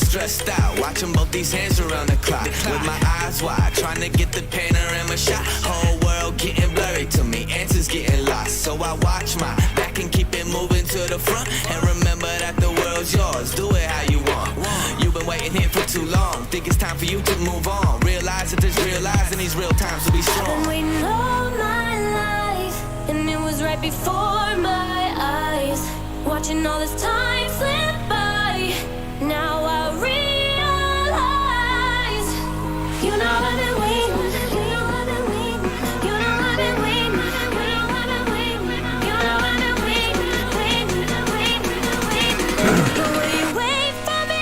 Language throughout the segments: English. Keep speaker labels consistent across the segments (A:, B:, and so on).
A: stressed out, watching both these hands around the clock. With my eyes wide, trying to get the panorama shot. Whole world getting blurry to me, answers getting lost. So I watch my back and keep it moving to the front. And remember that the world's yours, do it how you want. You've been waiting here for too long, think it's time for you to move on. Realize that there's real lies in these real times to be strong.
B: I've been waiting all my life, and it was right before my eyes. Watching all this time slip by, now I realize. You know I've been waiting, you know I've been waiting, you know I've been waiting, you know I've been waiting, you know I've been waiting, waiting. But will you wait for me?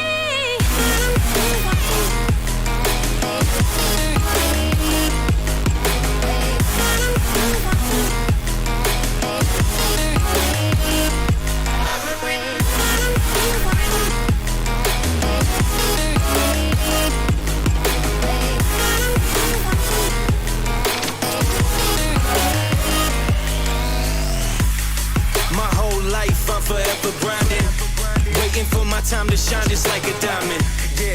A: I'm forever grinding, waiting for my time to shine just like a diamond.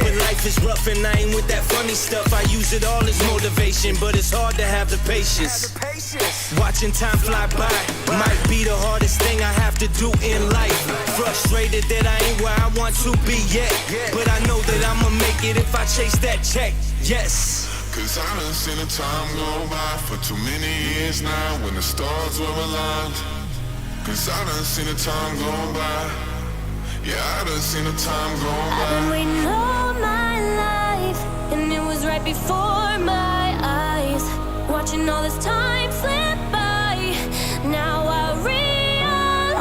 A: When life is rough and I ain't with that funny stuff, I use it all as motivation, but it's hard to have the patience. Watching time fly by might be the hardest thing I have to do in life. Frustrated that I ain't where I want to be yet, but I know that I'ma make it if I chase that check. Yes.
C: Cause I done seen the time go by for too many years now when the stars were aligned. Cause I done seen the time go by. Yeah, I done seen the time go by.
B: I've been waiting all my life, and it was right before my eyes. Watching all this time slip by, now I realize.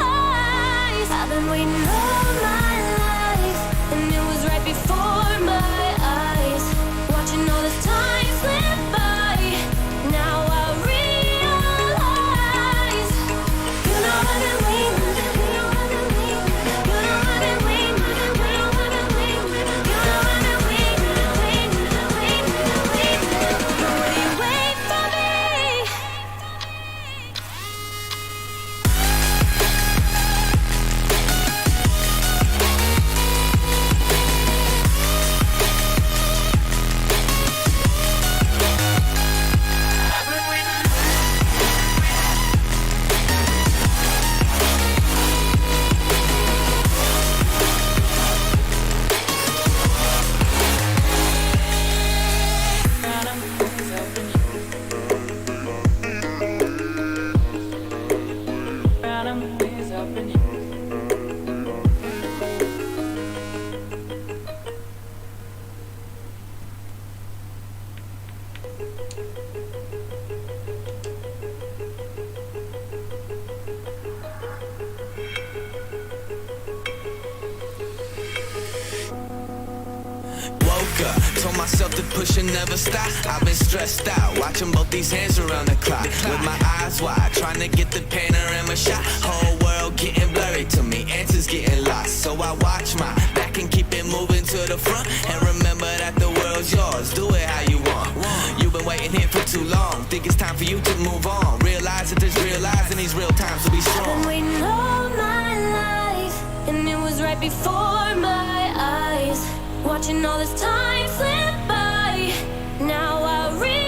B: I've been waiting all my life, and it was right before my eyes. Watching all this time slip by, now I realize. You know I've been waiting, you know I've been waiting, you know I've been waiting, you know I've been waiting, you know I've been waiting, waiting. But will you wait for me?
A: Told myself to push and never stop. I've been stressed out, watching both these hands around the clock. With my eyes wide, trying to get the panorama shot. Whole world getting blurry to me, answers getting lost. So I watch my back and keep it moving to the front. And remember that the world's yours, do it how you want. You've been waiting here for too long, think it's time for you to move on. Realize that there's real lies in these real times to be
B: I've
A: strong.
B: been waiting all my life, and it was right before my eyes. Watching all this time slip by, now I realize.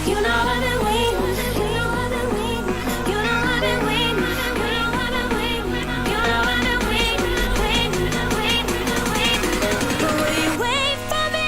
B: You know I've been waiting, you know I've been waiting, you know I've been waiting, you know I've been waiting, you know I've been waiting, waiting. But will you wait for me?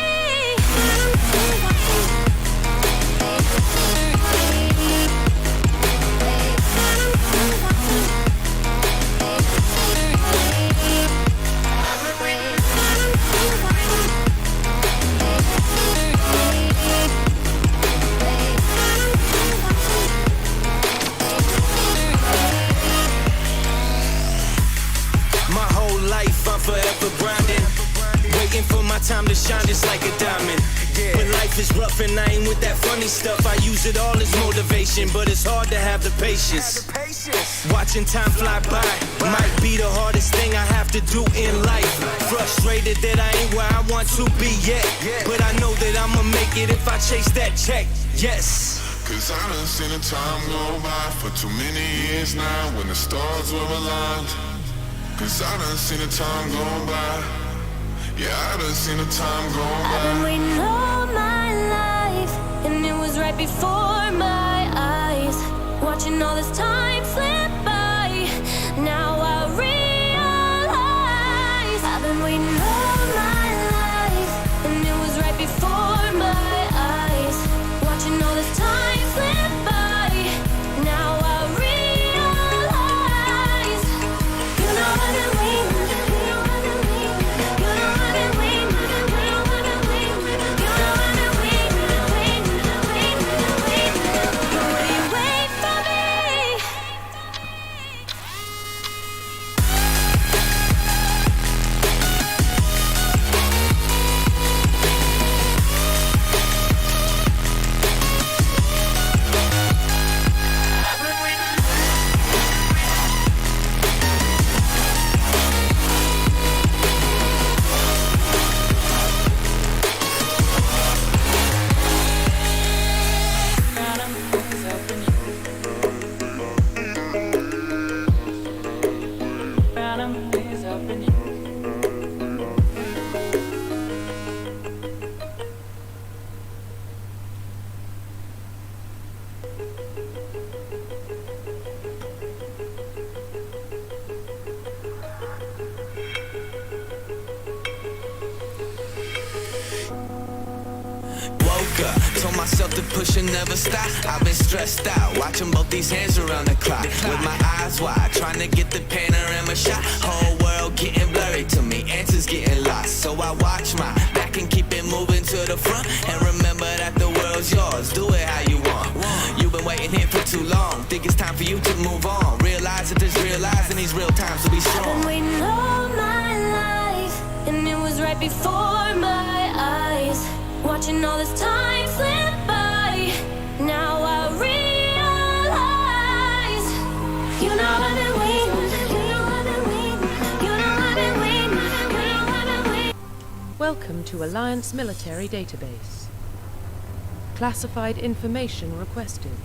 A: I'm forever grinding, waiting for my time to shine just like a diamond. When life is rough and I ain't with that funny stuff, I use it all as motivation, but it's hard to have the patience. Watching time fly by might be the hardest thing I have to do in life. Frustrated that I ain't where I want to be yet, but I know that I'ma make it if I chase that check. Yes.
C: Cause I done seen the time go by for too many years now when the stars were aligned. Cause I done seen the time go by. Yeah, I done seen the time go
B: I've been
C: by.
B: waiting all my life, and it was right before my eyes. Watching all this time slip by, now I realize I've been waiting all my life, and it was right before my eyes. Watching all this time slip by, now I realize. You know I've been waiting, you know I've been waiting, you know I've been waiting, you know I've been waiting, you know I've been waiting, waiting. Will you wait for me?
A: Woke up, told myself to push and never stop. I've been stressed out, watching both these hands around the clock. With my eyes wide, trying to get the panorama shot. Whole world getting blurry to me, answers getting lost. So I watch my back and keep it moving to the front. And remember that the world's yours, do it how you want. You've been waiting here for too long, think it's time for you to move on. Realize that there's realizing these real times to be
B: I've been
A: strong.
B: waiting all my life, and it was right before my eyes. Watching all this time slip by, now I realize. You know I've been waiting, you know I've been waiting, you know I've been waiting, you know I've been waiting.
D: Welcome to Alliance Military Database. Classified information requested.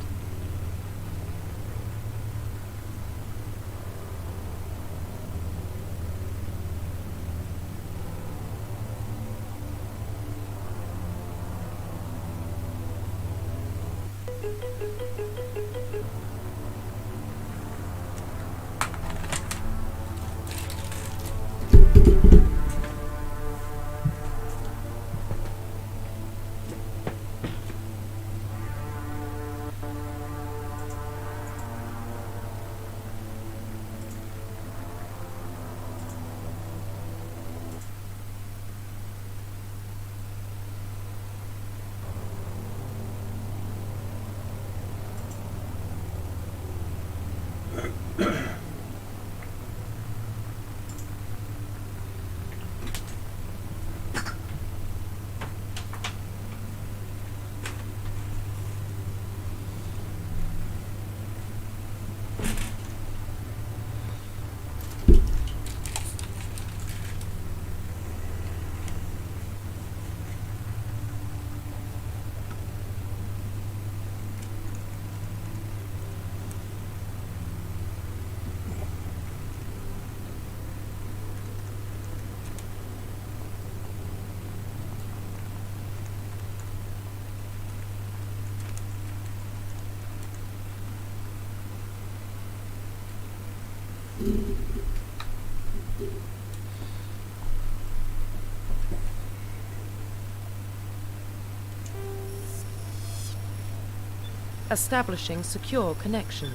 D: Establishing secure connection.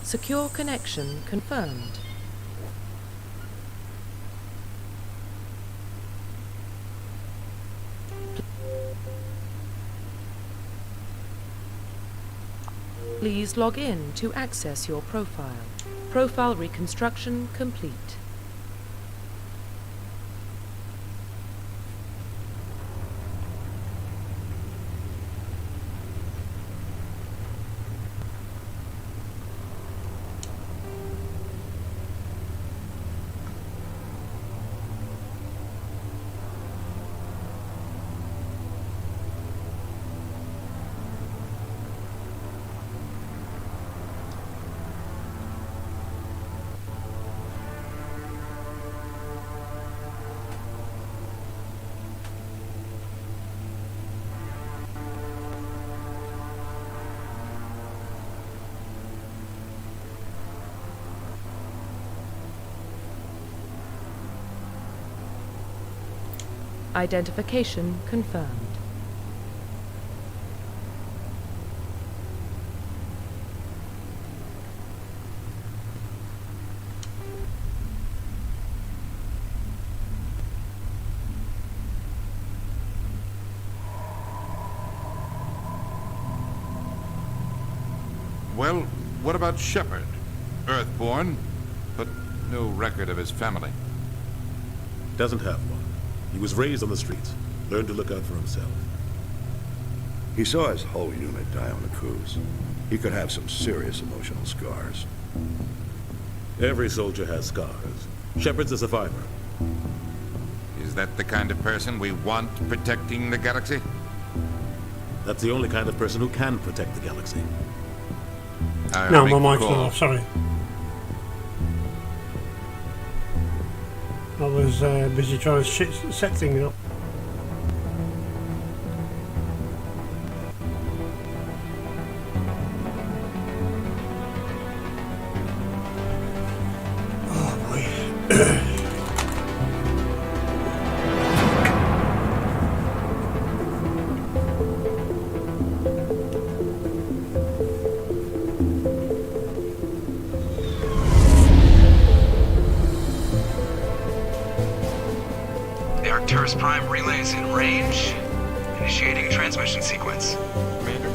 D: Secure connection confirmed. Please log in to access your profile. Profile reconstruction complete. Identification confirmed.
E: Well, what about Shepard? Earthborn, but no record of his family.
F: Doesn't have one. He was raised on the streets, learned to look out for himself.
G: He saw his whole unit die on the cruise. He could have some serious emotional scars.
F: Every soldier has scars. Shepard's a survivor.
E: Is that the kind of person we want protecting the galaxy?
F: That's the only kind of person who can protect the galaxy.
H: No,
E: I'll
H: my
E: make
H: mic's
E: the
H: not
E: call.
H: off, sorry. I was busy trying to set things up. Oh boy.
I: The Arcturus Prime relay is in range. Initiating transmission sequence.
E: Commander?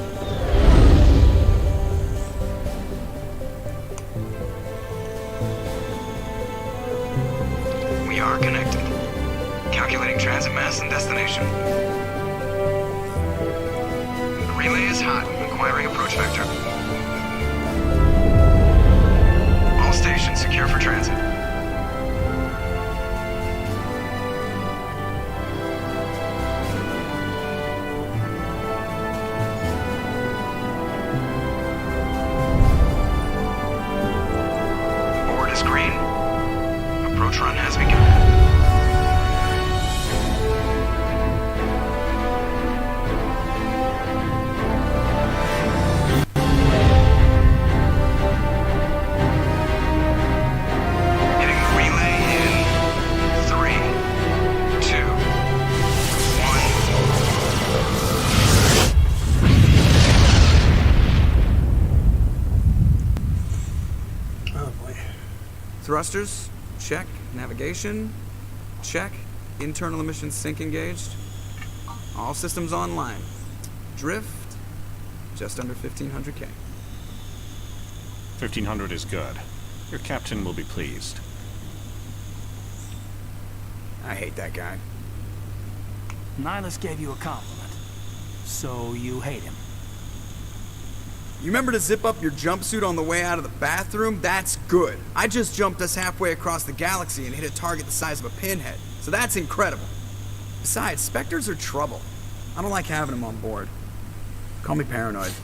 I: We are connected. Calculating transit mass and destination. The relay is hot. Acquiring approach vector. All stations secure for transit. Board is green. Approach run has begun. Hitting the relay in 3, 2, 1.
H: Oh boy.
I: Thrusters, check. Navigation, check. Internal emissions sync engaged. All systems online. Drift, just under 1500K.
J: 1500 is good. Your captain will be pleased.
I: I hate that guy.
K: Nihilus gave you a compliment. So you hate him.
I: You remember to zip up your jumpsuit on the way out of the bathroom? That's good. I just jumped us halfway across the galaxy and hit a target the size of a pinhead. So that's incredible. Besides, Spectres are trouble. I don't like having them on board. Call me paranoid.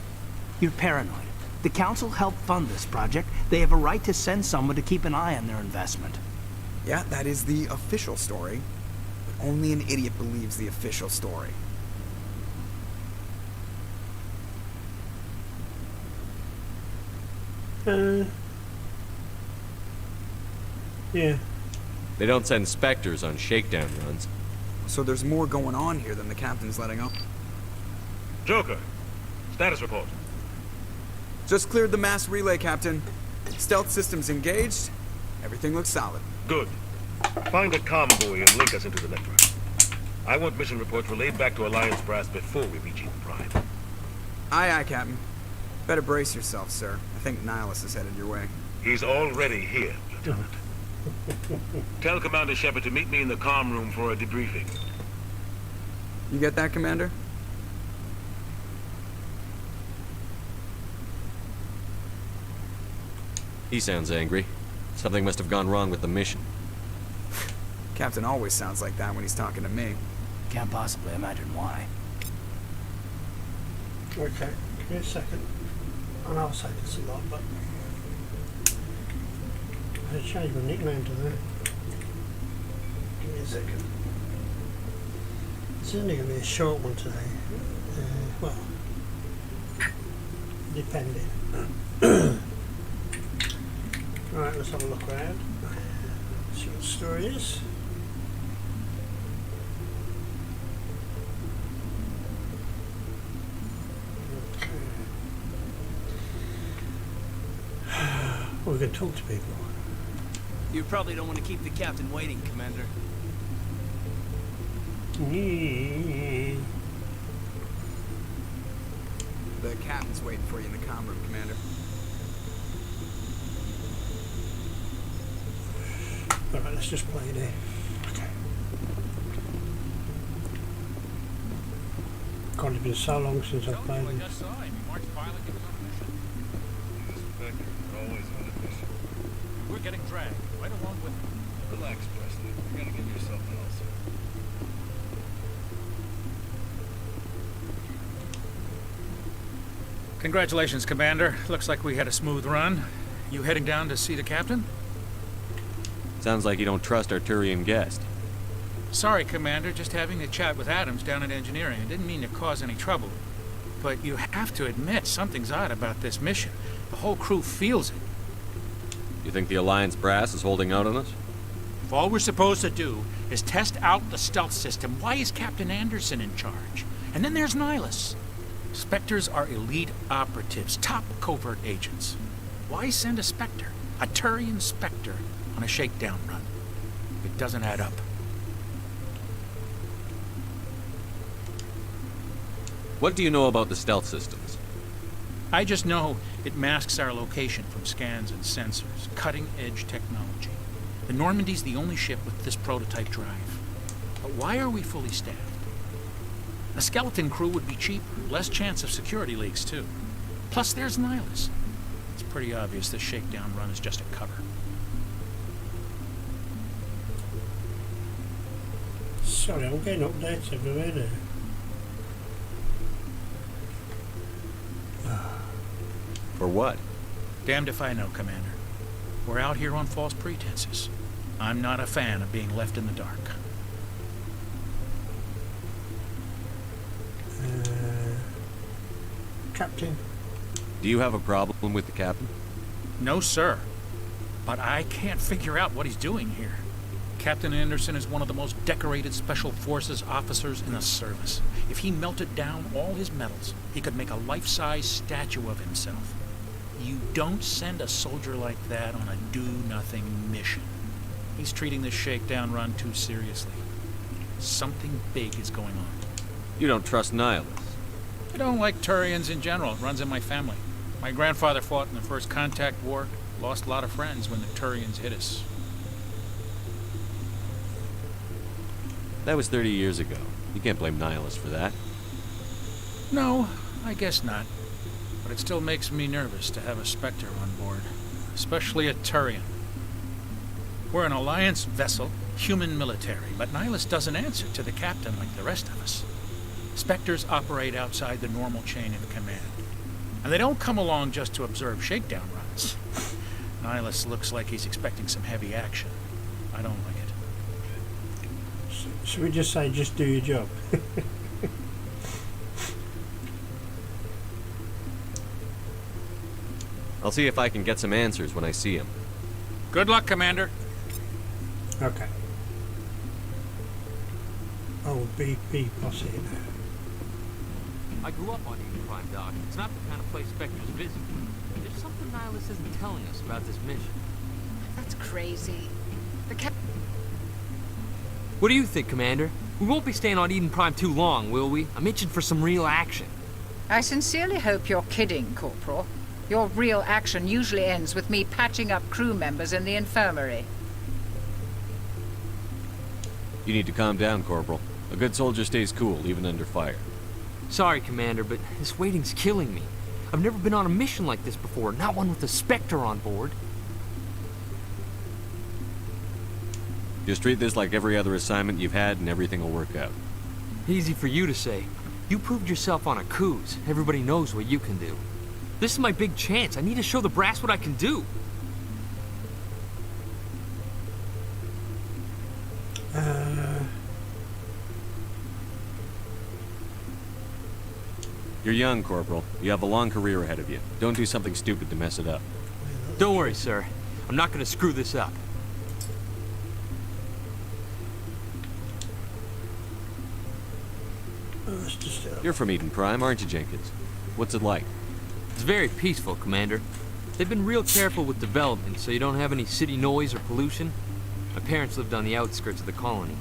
K: You're paranoid. The Council helped fund this project. They have a right to send someone to keep an eye on their investment.
I: Yeah, that is the official story. But only an idiot believes the official story.
H: Yeah.
L: They don't send Spectres on shakedown runs.
I: So there's more going on here than the captain's letting up.
F: Joker, status report.
I: Just cleared the mass relay, Captain. Stealth systems engaged. Everything looks solid.
F: Good. Find a convoy and link us into the network. I want mission reports relayed back to Alliance Brass before we reach Eden Prime.
I: Aye, aye, Captain. Better brace yourself, sir. I think Nihilus is headed your way.
F: He's already here, Lieutenant. Tell Commander Shepard to meet me in the comm room for a debriefing.
I: You get that, Commander?
L: He sounds angry. Something must have gone wrong with the mission.
I: Captain always sounds like that when he's talking to me.
K: Can't possibly imagine why.
H: Okay, give me a second. I know I say this a lot, but I had to change my nickname to that. Give me a second. It's only going to be a short one today. Well, depending. Alright, let's have a look around. See what the story is. can talk to people.
K: You probably don't want to keep the captain waiting, Commander.
I: The captain's waiting for you in the comm room, Commander.
H: Alright, let's just play there. Okay. God, it's been so long since I've played this.
M: We're getting dragged right along with him.
F: Relax, Presley. You're gonna give yourself an ulcer.
M: Congratulations, Commander. Looks like we had a smooth run. You heading down to see the captain?
L: Sounds like you don't trust our Turian guest.
M: Sorry, Commander. Just having a chat with Adams down at engineering. I didn't mean to cause any trouble. But you have to admit something's odd about this mission. The whole crew feels it.
L: You think the Alliance brass is holding out on us?
M: If all we're supposed to do is test out the stealth system, why is Captain Anderson in charge? And then there's Nihilus. Spectres are elite operatives, top covert agents. Why send a Spectre, a Turian Spectre, on a shakedown run? It doesn't add up.
L: What do you know about the stealth systems?
M: I just know it masks our location from scans and sensors. Cutting-edge technology. The Normandy's the only ship with this prototype drive. But why are we fully staffed? A skeleton crew would be cheaper, less chance of security leaks, too. Plus, there's Nihilus. It's pretty obvious this shakedown run is just a cover.
H: Sorry, I'm getting updates everywhere now.
L: For what?
M: Damned if I know, Commander. We're out here on false pretenses. I'm not a fan of being left in the dark.
H: Captain.
L: Do you have a problem with the captain?
M: No, sir. But I can't figure out what he's doing here. Captain Anderson is one of the most decorated Special Forces officers in the service. If he melted down all his medals, he could make a life-size statue of himself. You don't send a soldier like that on a do-nothing mission. He's treating this shakedown run too seriously. Something big is going on.
L: You don't trust Nihilus?
M: I don't like Turians in general. It runs in my family. My grandfather fought in the First Contact War. Lost a lot of friends when the Turians hit us.
L: That was 30 years ago. You can't blame Nihilus for that.
M: No, I guess not. But it still makes me nervous to have a Spectre on board. Especially a Turian. We're an Alliance vessel, human military, but Nihilus doesn't answer to the captain like the rest of us. Spectres operate outside the normal chain of command. And they don't come along just to observe shakedown runs. Nihilus looks like he's expecting some heavy action. I don't like it.
H: Should we just say, just do your job?
L: I'll see if I can get some answers when I see him.
M: Good luck, Commander.
H: Okay. Oh, BP posse.
N: I grew up on Eden Prime, Doc. It's not the kind of place Spectres visit. There's something Nihilus isn't telling us about this mission.
O: That's crazy. The
N: What do you think, Commander? We won't be staying on Eden Prime too long, will we? I'm itching for some real action.
O: I sincerely hope you're kidding, Corporal. Your real action usually ends with me patching up crew members in the infirmary.
L: You need to calm down, Corporal. A good soldier stays cool, even under fire.
N: Sorry, Commander, but this waiting's killing me. I've never been on a mission like this before, not one with a Spectre on board.
L: Just treat this like every other assignment you've had and everything will work out.
N: Easy for you to say. You proved yourself on a cruise. Everybody knows what you can do. This is my big chance. I need to show the brass what I can do.
L: You're young, Corporal. You have a long career ahead of you. Don't do something stupid to mess it up.
N: Don't worry, sir. I'm not going to screw this up.
L: You're from Eden Prime, aren't you, Jenkins? What's it like?
N: It's very peaceful, Commander. They've been real careful with development, so you don't have any city noise or pollution. My parents lived on the outskirts of the colony.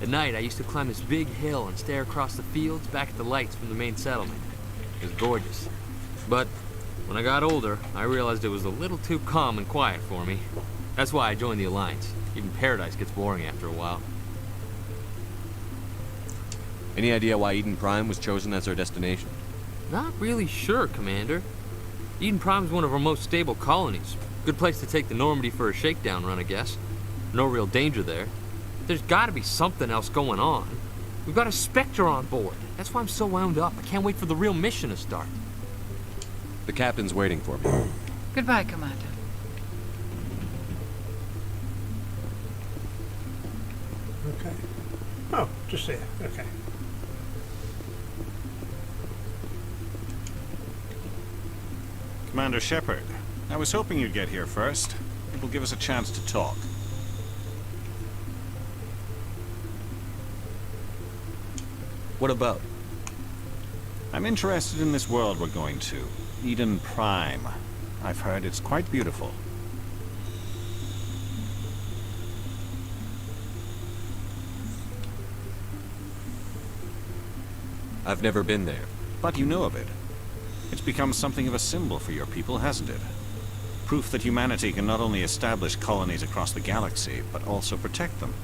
N: At night, I used to climb this big hill and stare across the fields back at the lights from the main settlement. It was gorgeous. But when I got older, I realized it was a little too calm and quiet for me. That's why I joined the Alliance. Even Paradise gets boring after a while.
L: Any idea why Eden Prime was chosen as our destination?
N: Not really sure, Commander. Eden Prime's one of our most stable colonies. Good place to take the Normandy for a shakedown run, I guess. No real danger there. There's gotta be something else going on. We've got a Spectre on board. That's why I'm so wound up. I can't wait for the real mission to start.
L: The captain's waiting for me.
O: Goodbye, Commander.
H: Okay. Oh, just there. Okay.
J: Commander Shepard, I was hoping you'd get here first. It will give us a chance to talk.
L: What about?
J: I'm interested in this world we're going to. Eden Prime. I've heard it's quite beautiful.
L: I've never been there.
J: But you know of it. It's become something of a symbol for your people, hasn't it? Proof that humanity can not only establish colonies across the galaxy, but also protect them.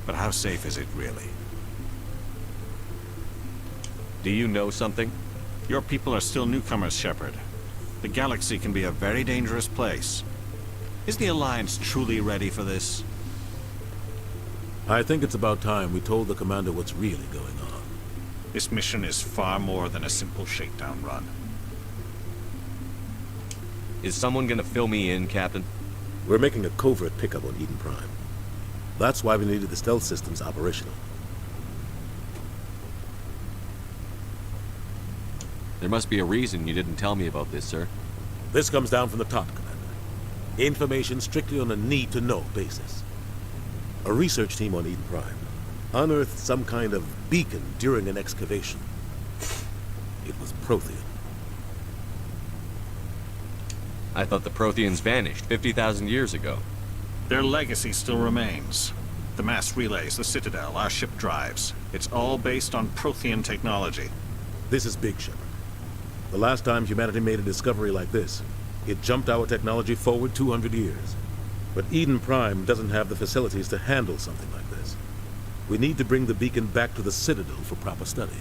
J: But how safe is it, really?
L: Do you know something?
J: Your people are still newcomers, Shepard. The galaxy can be a very dangerous place. Is the Alliance truly ready for this?
P: I think it's about time we told the Commander what's really going on.
J: This mission is far more than a simple shakedown run.
L: Is someone gonna fill me in, Captain?
P: We're making a covert pickup on Eden Prime. That's why we needed the stealth systems operational.
L: There must be a reason you didn't tell me about this, sir.
P: This comes down from the top, Commander. Information strictly on a need-to-know basis. A research team on Eden Prime unearthed some kind of beacon during an excavation. It was Prothean.
L: I thought the Protheans vanished 50,000 years ago.
J: Their legacy still remains. The mass relays, the Citadel, our ship drives. It's all based on Prothean technology.
P: This is big, Shepard. The last time humanity made a discovery like this, it jumped our technology forward 200 years. But Eden Prime doesn't have the facilities to handle something like this. We need to bring the beacon back to the Citadel for proper study.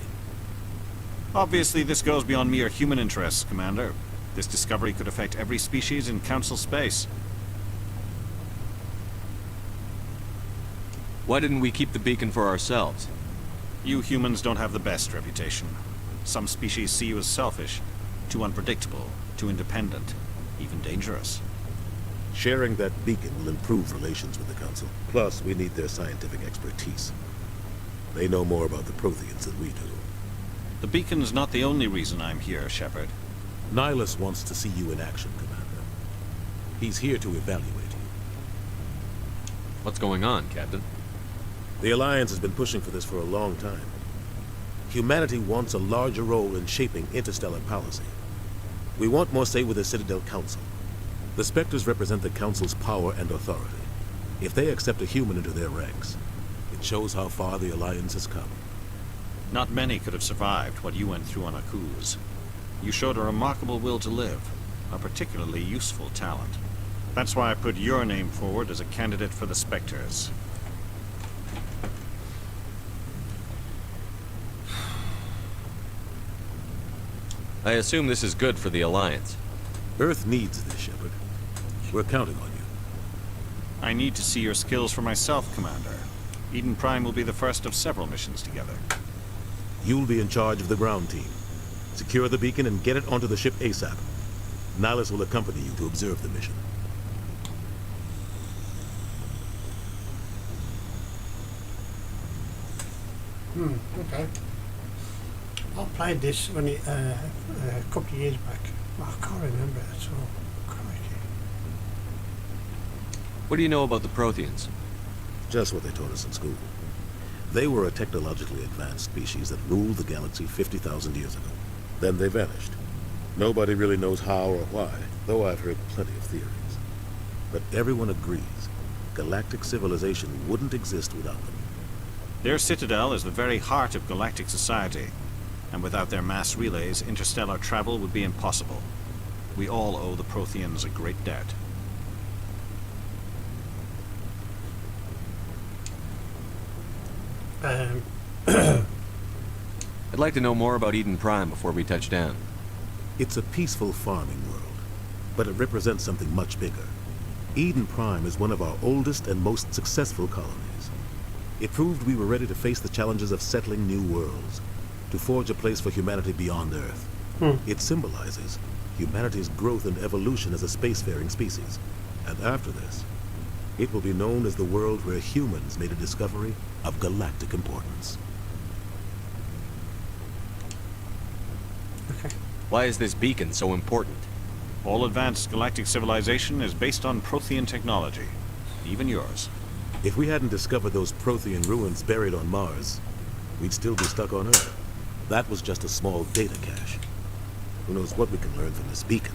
J: Obviously, this goes beyond mere human interests, Commander. This discovery could affect every species in Council space.
L: Why didn't we keep the beacon for ourselves?
J: You humans don't have the best reputation. Some species see you as selfish, too unpredictable, too independent, even dangerous.
P: Sharing that beacon will improve relations with the Council. Plus, we need their scientific expertise. They know more about the Protheans than we do.
J: The beacon's not the only reason I'm here, Shepard.
P: Nihilus wants to see you in action, Commander. He's here to evaluate you.
L: What's going on, Captain?
P: The Alliance has been pushing for this for a long time. Humanity wants a larger role in shaping interstellar policy. We want more say with the Citadel Council. The Spectres represent the Council's power and authority. If they accept a human into their ranks, it shows how far the Alliance has come.
J: Not many could have survived what you went through on Akuz. You showed a remarkable will to live, a particularly useful talent. That's why I put your name forward as a candidate for the Spectres.
L: I assume this is good for the Alliance.
P: Earth needs this, Shepard. We're counting on you.
J: I need to see your skills for myself, Commander. Eden Prime will be the first of several missions together.
P: You'll be in charge of the ground team. Secure the beacon and get it onto the ship ASAP. Nihilus will accompany you to observe the mission.
H: Okay. I played this when it, a couple of years back. Well, I can't remember it at all. Crikey.
L: What do you know about the Protheans?
P: Just what they taught us in school. They were a technologically advanced species that ruled the galaxy 50,000 years ago. Then they vanished. Nobody really knows how or why, though I've heard plenty of theories. But everyone agrees galactic civilization wouldn't exist without them.
J: Their citadel is the very heart of galactic society, and without their mass relays, interstellar travel would be impossible. We all owe the Protheans a great debt.
L: I'd like to know more about Eden Prime before we touch down.
P: It's a peaceful farming world, but it represents something much bigger. Eden Prime is one of our oldest and most successful colonies. It proved we were ready to face the challenges of settling new worlds, to forge a place for humanity beyond Earth. It symbolizes humanity's growth and evolution as a spacefaring species. And after this, it will be known as the world where humans made a discovery of galactic importance.
L: Why is this beacon so important?
J: All advanced galactic civilization is based on Prothean technology, even yours.
P: If we hadn't discovered those Prothean ruins buried on Mars, we'd still be stuck on Earth. That was just a small data cache. Who knows what we can learn from this beacon?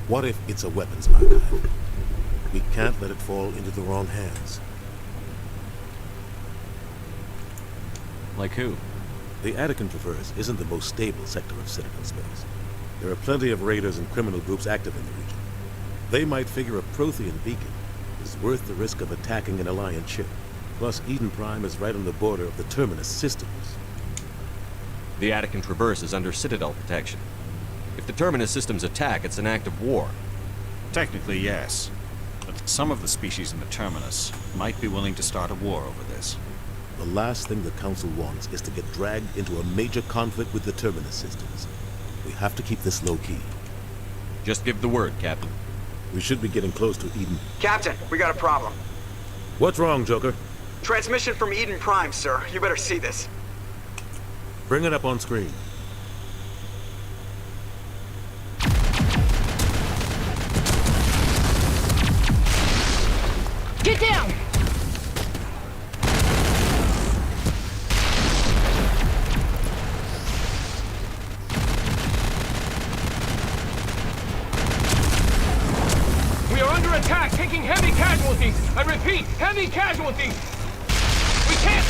P: What if it's a weapons archive? We can't let it fall into the wrong hands.
L: Like who?
P: The Attican Traverse isn't the most stable sector of Citadel space. There are plenty of raiders and criminal groups active in the region. They might figure a Prothean beacon is worth the risk of attacking an Alliance ship. Plus, Eden Prime is right on the border of the Terminus systems.
L: The Attican Traverse is under Citadel protection. If the Terminus systems attack, it's an act of war.
J: Technically, yes. But some of the species in the Terminus might be willing to start a war over this.
P: The last thing the Council wants is to get dragged into a major conflict with the Terminus systems. We have to keep this low-key.
L: Just give the word, Captain.
P: We should be getting close to Eden.
I: Captain, we got a problem.
P: What's wrong, Joker?
I: Transmission from Eden Prime, sir. You better see this.
P: Bring it up on screen.
Q: Get down!
R: We are under attack, taking heavy casualties. I repeat, heavy casualties. We can't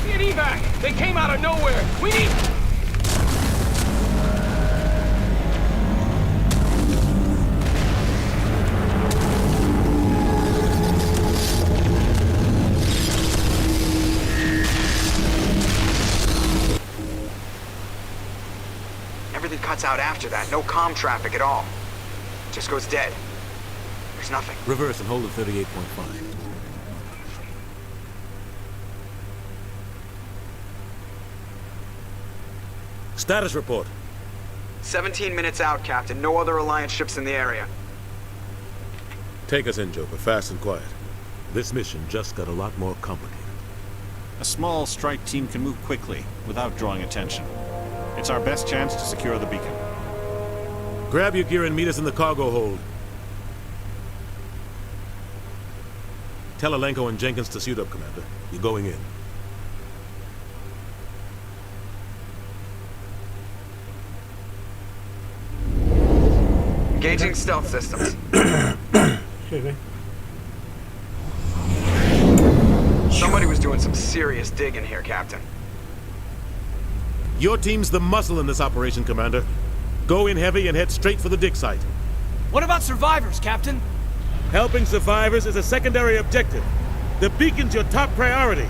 R: get evac. They came out of nowhere. We need...
I: Everything cuts out after that. No comm traffic at all. Just goes dead. There's nothing.
P: Reverse and hold at 38.5. Status report.
I: 17 minutes out, Captain. No other Alliance ships in the area.
P: Take us in, Joker, fast and quiet. This mission just got a lot more complicated.
J: A small strike team can move quickly, without drawing attention. It's our best chance to secure the beacon.
P: Grab your gear and meet us in the cargo hold. Tell Alenko and Jenkins to suit up, Commander. You're going in.
I: Engaging stealth systems.
H: Excuse me.
I: Somebody was doing some serious digging here, Captain.
P: Your team's the muscle in this operation, Commander. Go in heavy and head straight for the dig site.
Q: What about survivors, Captain?
P: Helping survivors is a secondary objective. The beacon's your top priority.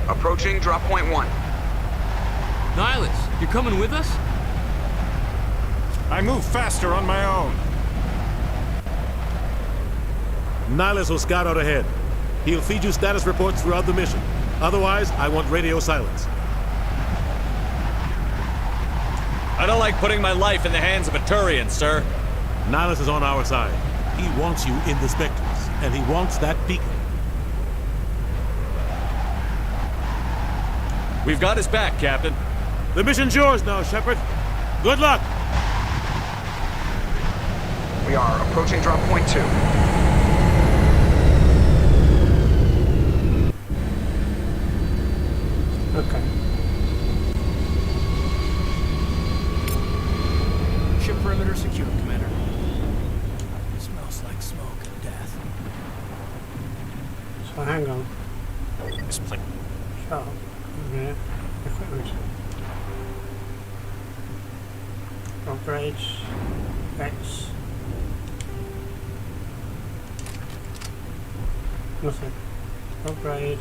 I: Approaching drop point 1.
N: Nihilus, you're coming with us?
J: I move faster on my own.
P: Nihilus will scout out ahead. He'll feed you status reports throughout the mission. Otherwise, I want radio silence.
L: I don't like putting my life in the hands of a Turian, sir.
P: Nihilus is on our side. He wants you in the Spectres, and he wants that beacon.
L: We've got his back, Captain.
P: The mission's yours now, Shepard. Good luck!
I: We are approaching drop point 2.
H: Okay. So hang on.
J: This place.
H: Shut up. A minute. Equipment. Upgrades. X. Nothing. Upgrade.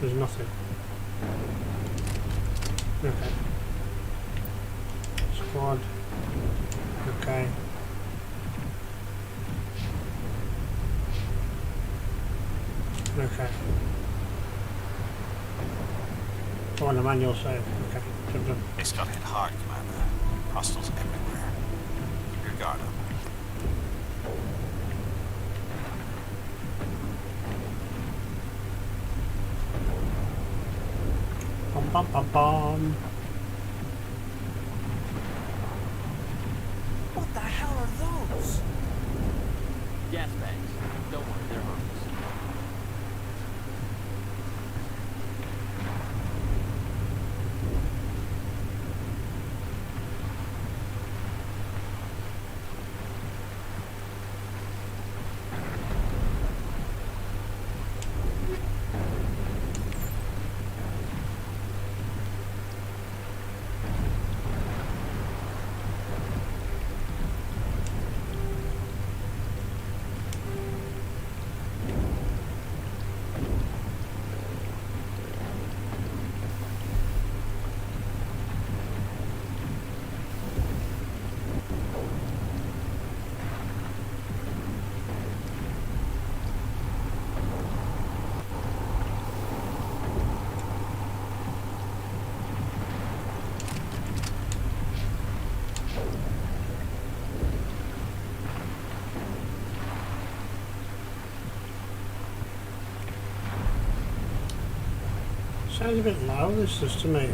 H: There's nothing. Okay. Squad. Okay. Okay. Oh, and the manual save. Okay. Done.
J: It's got hit hard, Commander. Hostiles everywhere. Keep your guard up.
H: Bum bum bum bum.
Q: What the hell are those?
N: Gas bags. Don't worry, they're harmless.
H: Sounds a bit loud, this is to me.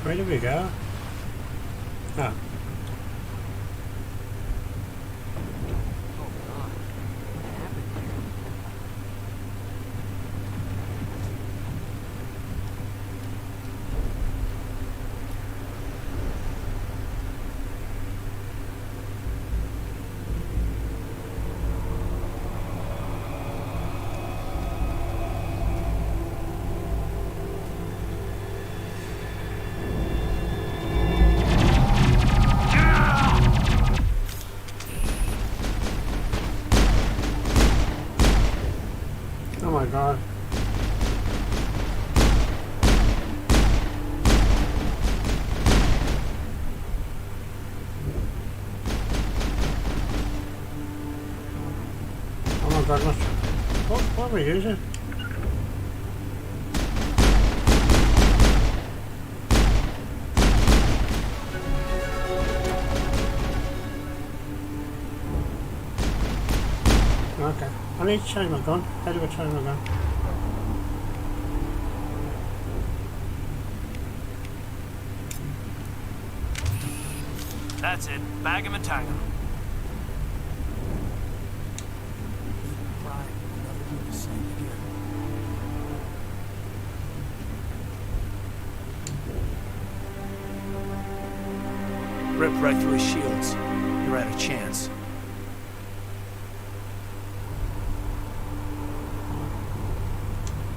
H: Where did we go? Ah. Oh my god. Oh my god, what are we using? Okay. I need to change my gun. How do I change my gun?
Q: That's it. Bag him and tag him.
K: Rip right through his shields. You're out of chance.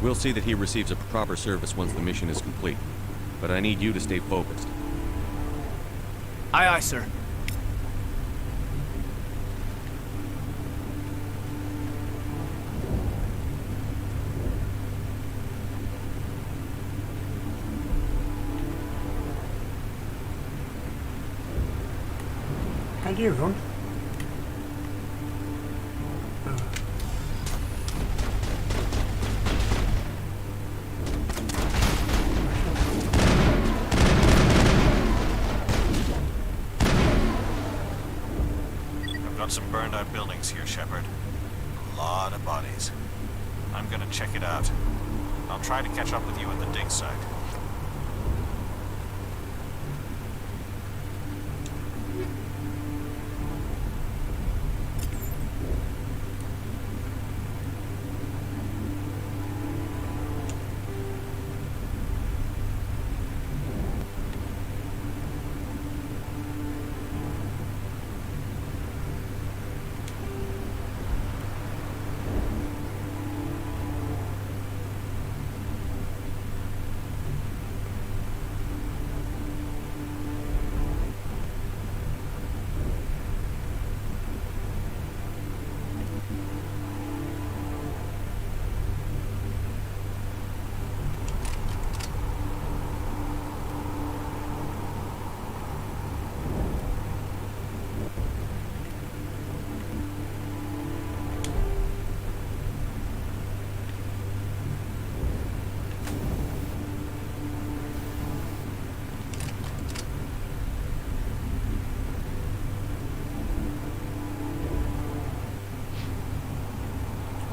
L: We'll see that he receives a proper service once the mission is complete. But I need you to stay focused.
K: Aye, aye, sir.
H: How do you run?
J: Some burned out buildings here, Shepard. A lot of bodies. I'm gonna check it out. I'll try to catch up with you at the dig site.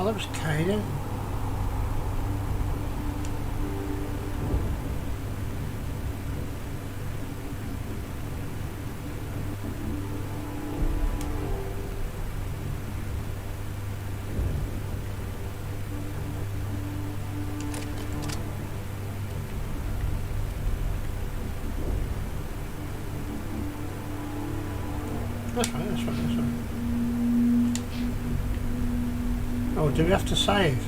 H: Oh, that was Kaden. That's right, that's right, that's right. Oh, do we have to save?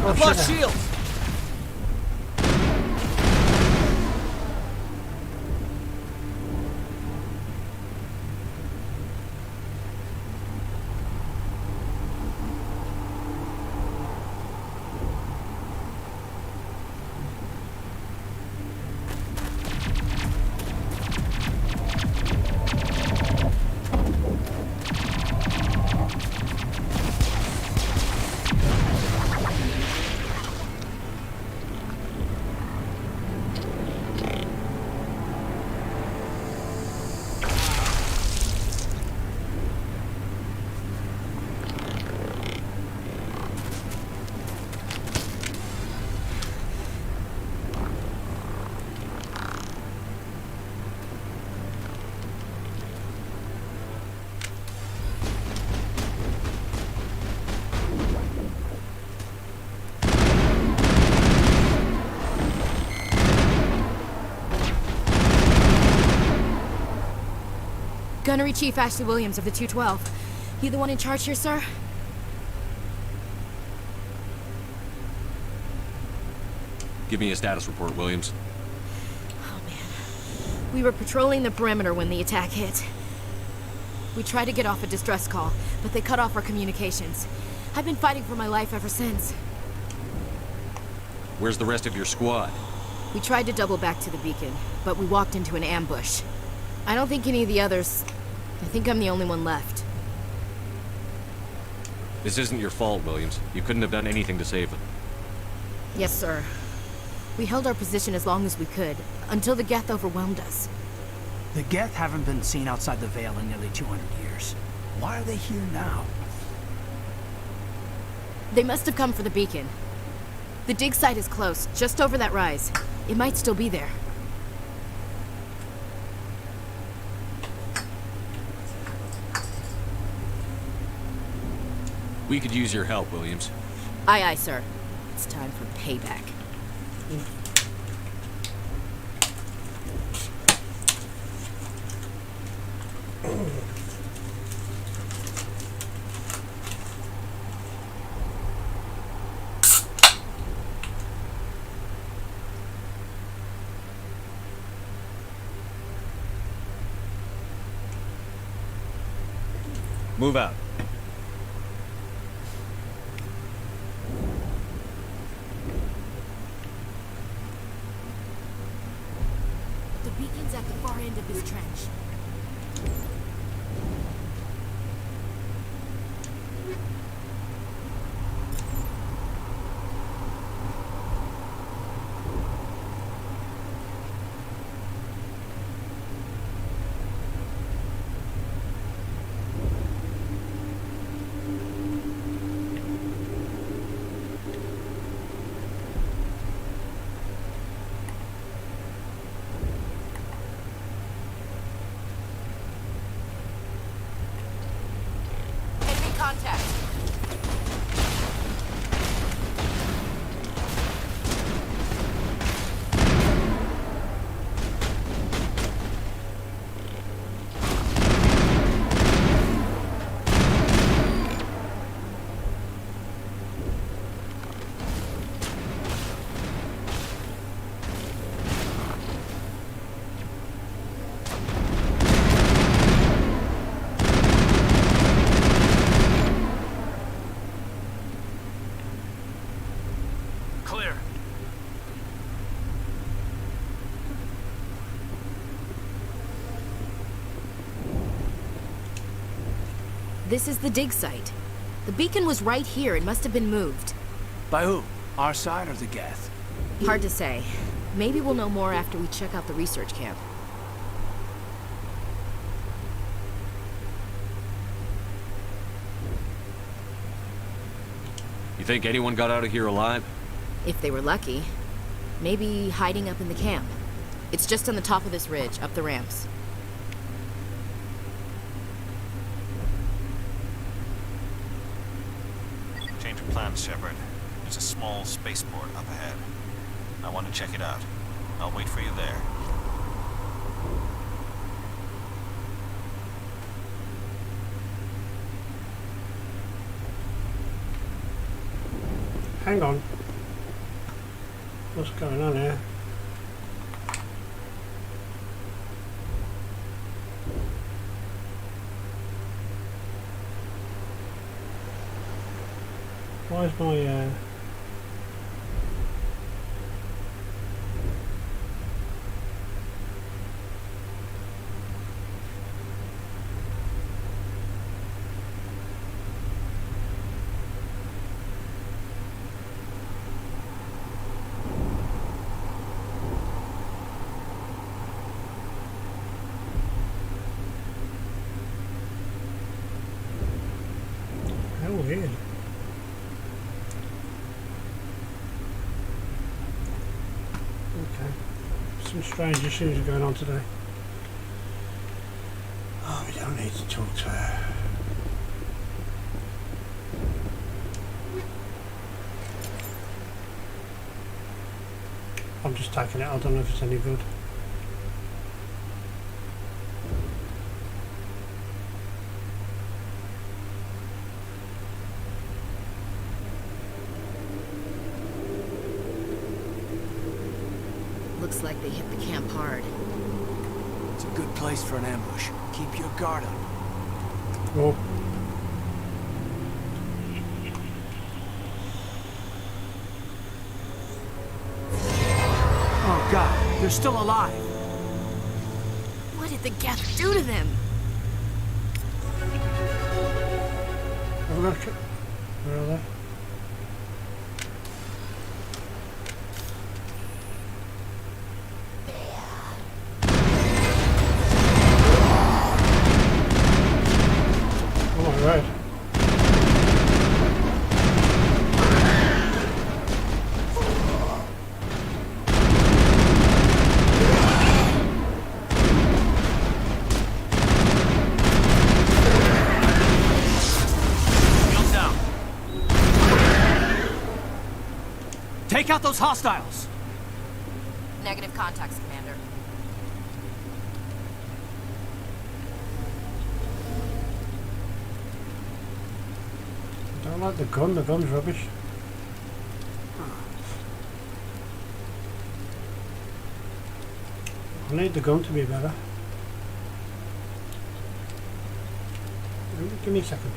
R: I've lost shields!
S: Gunnery Chief Ashley Williams of the 212. You the one in charge here, sir?
L: Give me a status report, Williams.
S: We were patrolling the perimeter when the attack hit. We tried to get off a distress call, but they cut off our communications. I've been fighting for my life ever since.
L: Where's the rest of your squad?
S: We tried to double back to the beacon, but we walked into an ambush. I don't think any of the others... I think I'm the only one left.
L: This isn't your fault, Williams. You couldn't have done anything to save them.
S: Yes, sir. We held our position as long as we could, until the Geth overwhelmed us.
K: The Geth haven't been seen outside the Vale in nearly 200 years. Why are they here now?
S: They must have come for the beacon. The dig site is close, just over that rise. It might still be there.
L: We could use your help, Williams.
S: Aye, aye, sir. It's time for payback.
L: Move out.
S: The beacon's at the far end of this trench. This is the dig site. The beacon was right here. It must have been moved.
K: By who? Our side or the Geth?
S: Hard to say. Maybe we'll know more after we check out the research camp.
L: You think anyone got out of here alive?
S: If they were lucky. Maybe hiding up in the camp. It's just on the top of this ridge, up the ramps.
J: Change of plans, Shepard. There's a small spaceport up ahead. I want to check it out. I'll wait for you there.
H: Hang on. What's going on here? Why is my how weird. Some strange issues are going on today. Oh, we don't need to talk to her. I'm just taking it. I don't know if it's any good.
S: Looks like they hit the camp hard.
K: It's a good place for an ambush. Keep your guard up.
H: Oh.
K: Oh God, they're still alive.
S: What did the Geth do to them?
H: Where are they? Right.
K: Shields down. Take out those hostiles.
S: Negative contacts, Commander.
H: I don't like the gun. The gun's rubbish. I need the gun to be better. Give me a second.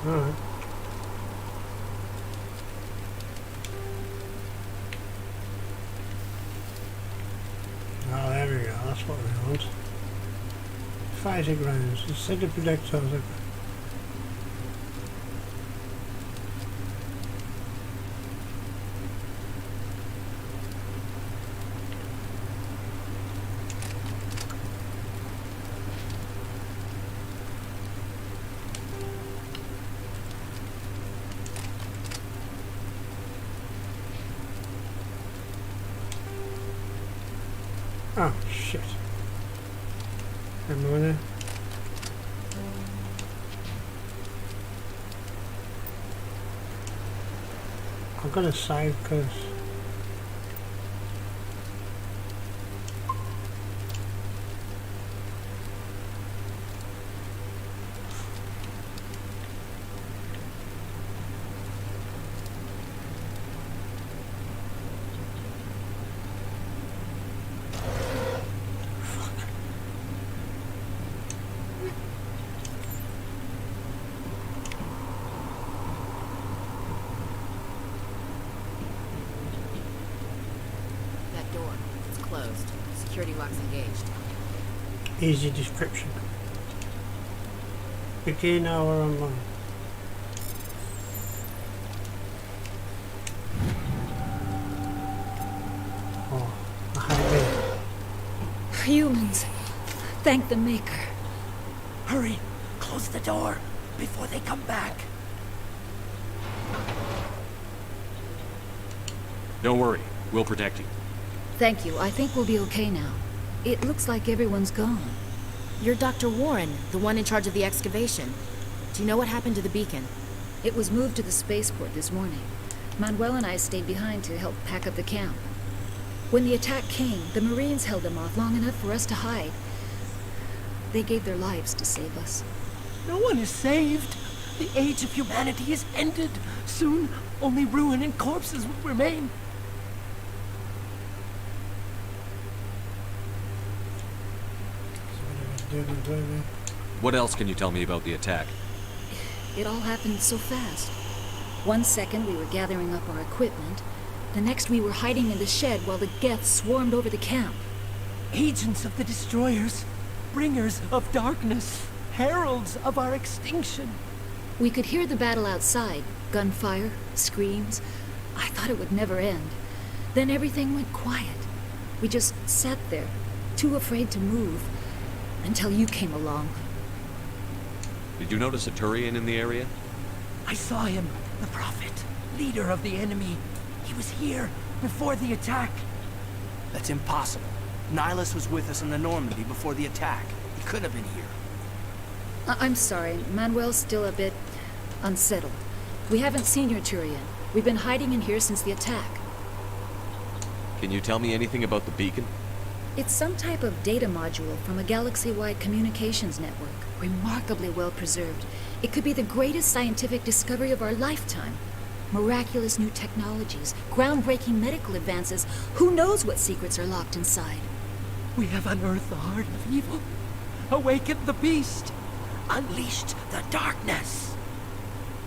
H: Alright. Oh, there we go. That's what we want. Fighting rounds. Instead of projectiles. Oh, shit. Am I there? I'm gonna save because
S: That door. It's closed. Security lock's engaged.
H: Easy description. Begin our online. Oh, a highway.
T: Humans. Thank the Maker.
Q: Hurry! Close the door before they come back.
L: Don't worry. We'll protect you.
T: Thank you. I think we'll be okay now. It looks like everyone's gone.
S: You're Dr. Warren, the one in charge of the excavation. Do you know what happened to the beacon?
T: It was moved to the spaceport this morning. Manuel and I stayed behind to help pack up the camp. When the attack came, the Marines held them off long enough for us to hide. They gave their lives to save us.
Q: No one is saved. The age of humanity is ended. Soon, only ruin and corpses will remain.
L: What else can you tell me about the attack?
T: It all happened so fast. 1 second we were gathering up our equipment. The next we were hiding in the shed while the Geth swarmed over the camp.
Q: Agents of the Destroyers, bringers of darkness, heralds of our extinction.
T: We could hear the battle outside. Gunfire, screams. I thought it would never end. Then everything went quiet. We just sat there, too afraid to move, until you came along.
L: Did you notice a Turian in the area?
Q: I saw him, the Prophet, leader of the enemy. He was here before the attack.
K: That's impossible. Nihilus was with us in the Normandy before the attack. He couldn't have been here.
T: I'm sorry. Manuel's still a bit unsettled. We haven't seen your Turian. We've been hiding in here since the attack.
L: Can you tell me anything about the beacon?
T: It's some type of data module from a galaxy-wide communications network. Remarkably well preserved. It could be the greatest scientific discovery of our lifetime. Miraculous new technologies, groundbreaking medical advances. Who knows what secrets are locked inside?
Q: We have unearthed the heart of evil, awakened the beast, unleashed the darkness.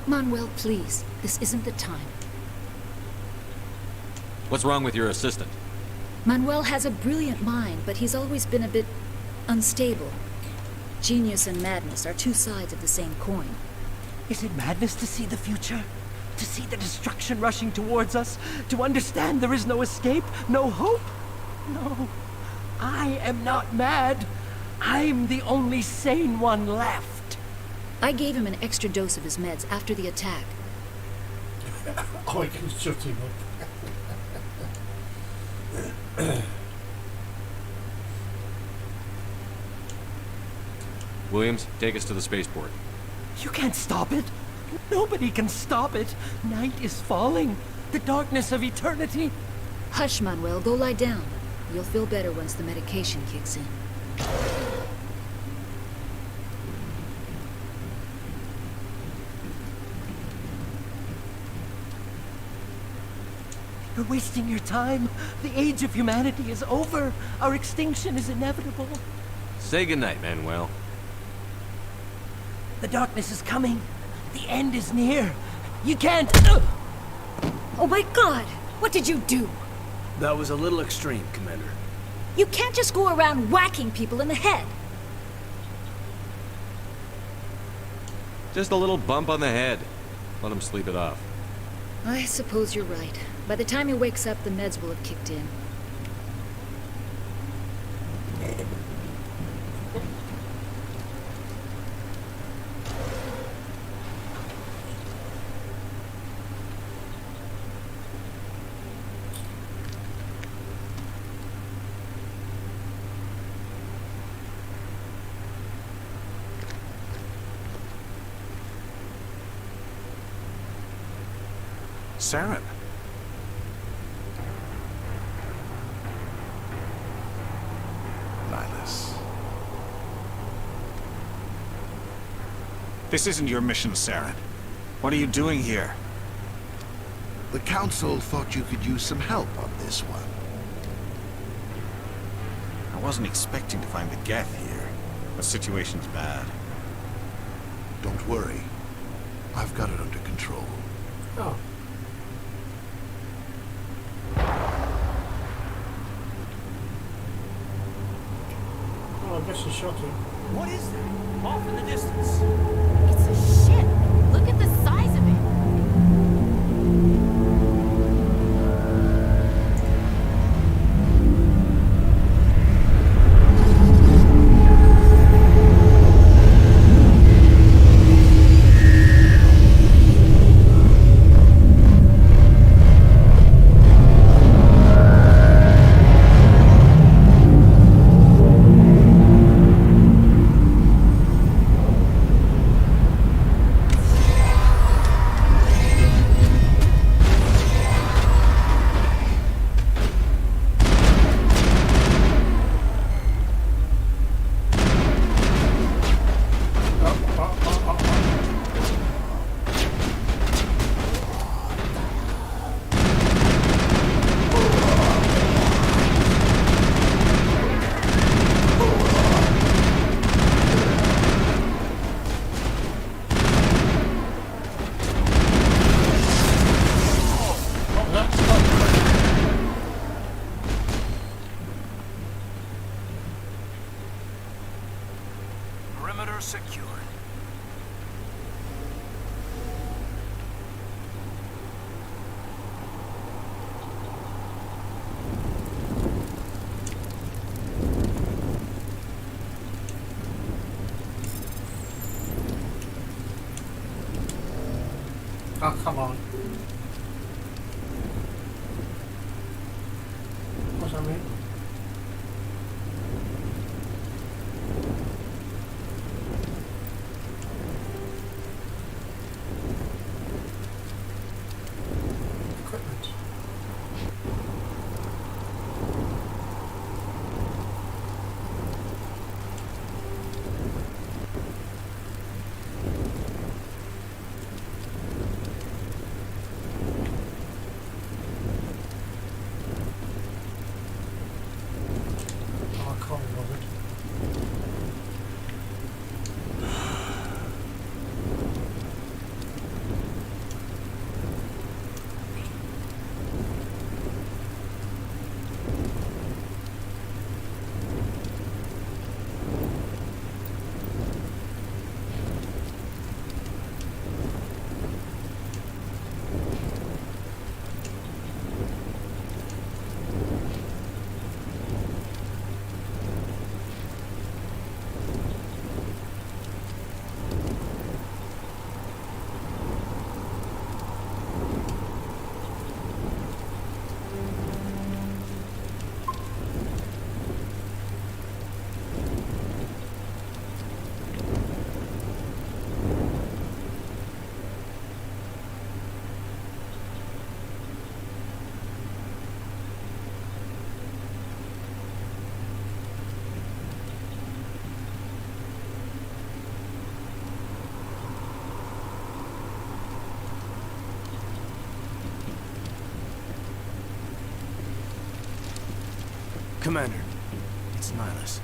T: Manuel, please. This isn't the time.
L: What's wrong with your assistant?
T: Manuel has a brilliant mind, but he's always been a bit unstable. Genius and madness are two sides of the same coin.
Q: Is it madness to see the future? To see the destruction rushing towards us? To understand there is no escape? No hope? No. I am not mad. I'm the only sane one left.
T: I gave him an extra dose of his meds after the attack.
H: Oh, I can shut him up.
L: Williams, take us to the spaceport.
Q: You can't stop it. Nobody can stop it. Night is falling. The darkness of eternity.
T: Hush, Manuel. Go lie down. You'll feel better once the medication kicks in.
Q: You're wasting your time. The age of humanity is over. Our extinction is inevitable.
L: Say goodnight, Manuel.
Q: The darkness is coming. The end is near. You can't...
T: Oh my God! What did you do?
K: That was a little extreme, Commander.
T: You can't just go around whacking people in the head.
L: Just a little bump on the head. Let him sleep it off.
T: I suppose you're right. By the time he wakes up, the meds will have kicked in.
E: Saren. Nihilus.
U: This isn't your mission, Saren. What are you doing here?
G: The Council thought you could use some help on this one.
U: I wasn't expecting to find the Geth here. The situation's bad.
G: Don't worry. I've got it under control.
H: Oh. guess he shot him.
Q: What is that? Off in the distance.
S: It's a ship. Look at the size of it.
K: Perimeter secured.
H: Oh, come on. What's that mean? Equipment. Oh, I can't remember it.
K: Commander, it's Nihilus.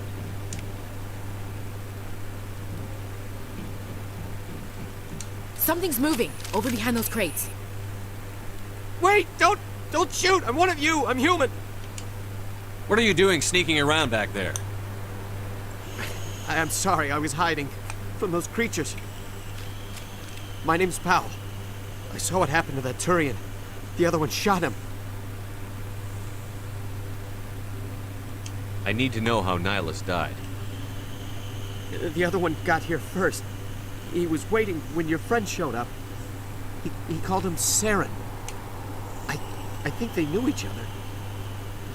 S: Something's moving over behind those crates.
Q: Wait! Don't shoot! I'm one of you! I'm human!
L: What are you doing sneaking around back there?
Q: I'm sorry, I was hiding from those creatures. My name's Powell. I saw what happened to that Turian. The other one shot him.
L: I need to know how Nihilus died.
Q: The other one got here first. He was waiting when your friend showed up. He called him Saren. I think they knew each other.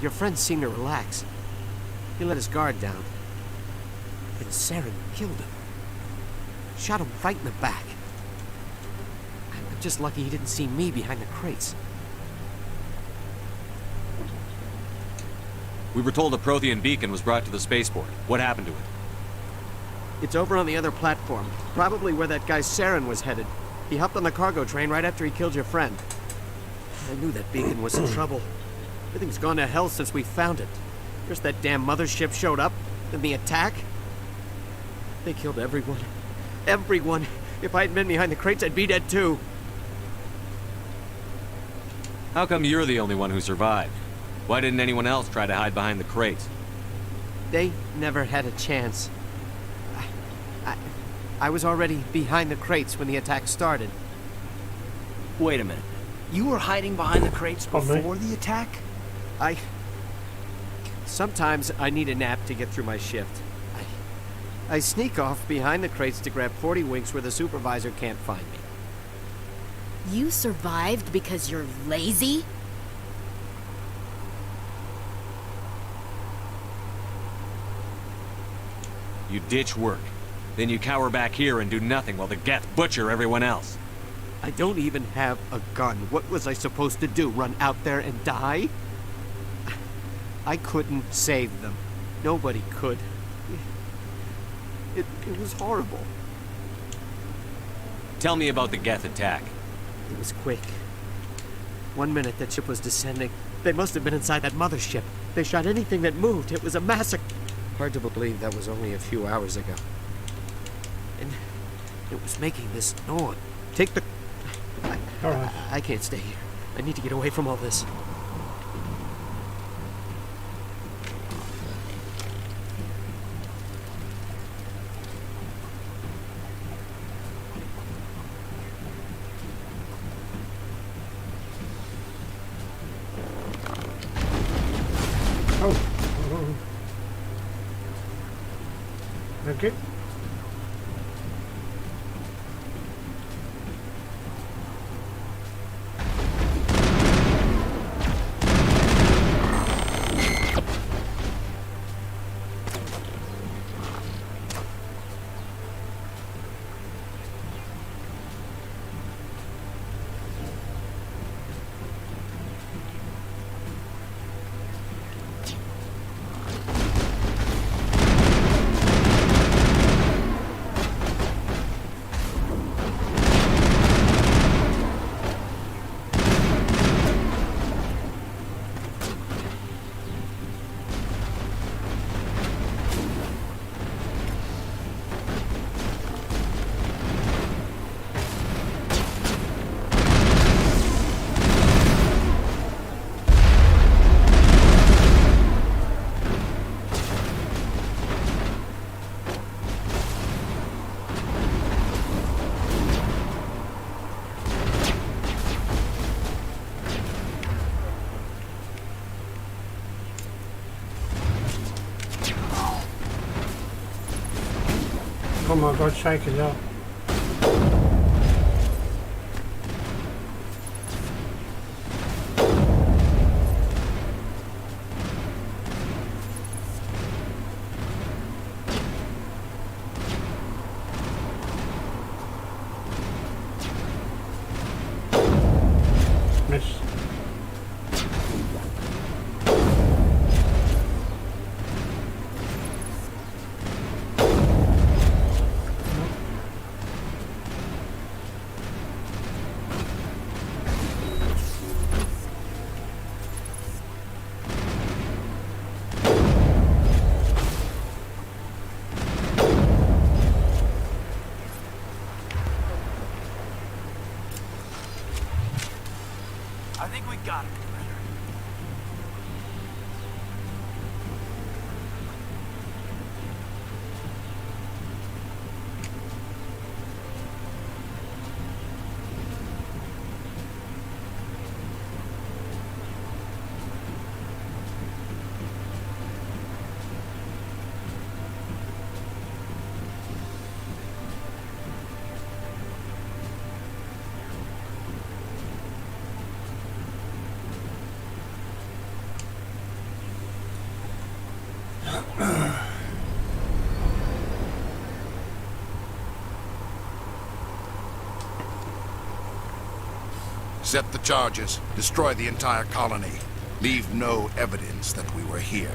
Q: Your friend seemed to relax. He let his guard down. And Saren killed him. Shot him right in the back. I'm just lucky he didn't see me behind the crates.
L: We were told a Prothean beacon was brought to the spaceport. What happened to it?
Q: It's over on the other platform. Probably where that guy Saren was headed. He hopped on the cargo train right after he killed your friend. I knew that beacon was in trouble. Everything's gone to hell since we found it. First that damn mothership showed up, then the attack. They killed everyone. Everyone. If I hadn't been behind the crates, I'd be dead too.
L: How come you're the only one who survived? Why didn't anyone else try to hide behind the crates?
Q: They never had a chance. I was already behind the crates when the attack started.
K: Wait a minute. You were hiding behind the crates before the attack?
Q: Sometimes I need a nap to get through my shift. I sneak off behind the crates to grab 40 winks where the supervisor can't find me.
S: You survived because you're lazy?
L: You ditch work. Then you cower back here and do nothing while the Geth butcher everyone else.
Q: I don't even have a gun. What was I supposed to do? Run out there and die? I couldn't save them. Nobody could. It was horrible.
L: Tell me about the Geth attack.
Q: It was quick. 1 minute that ship was descending. They must have been inside that mothership. They shot anything that moved. It was a massacre. Hard to believe that was only a few hours ago. And it was making this noise. Take the... I can't stay here. I need to get away from all this.
H: Okay. Oh my god, shake it up. Miss.
K: I think we got it, Commander.
C: Set the charges. Destroy the entire colony. Leave no evidence that we were here.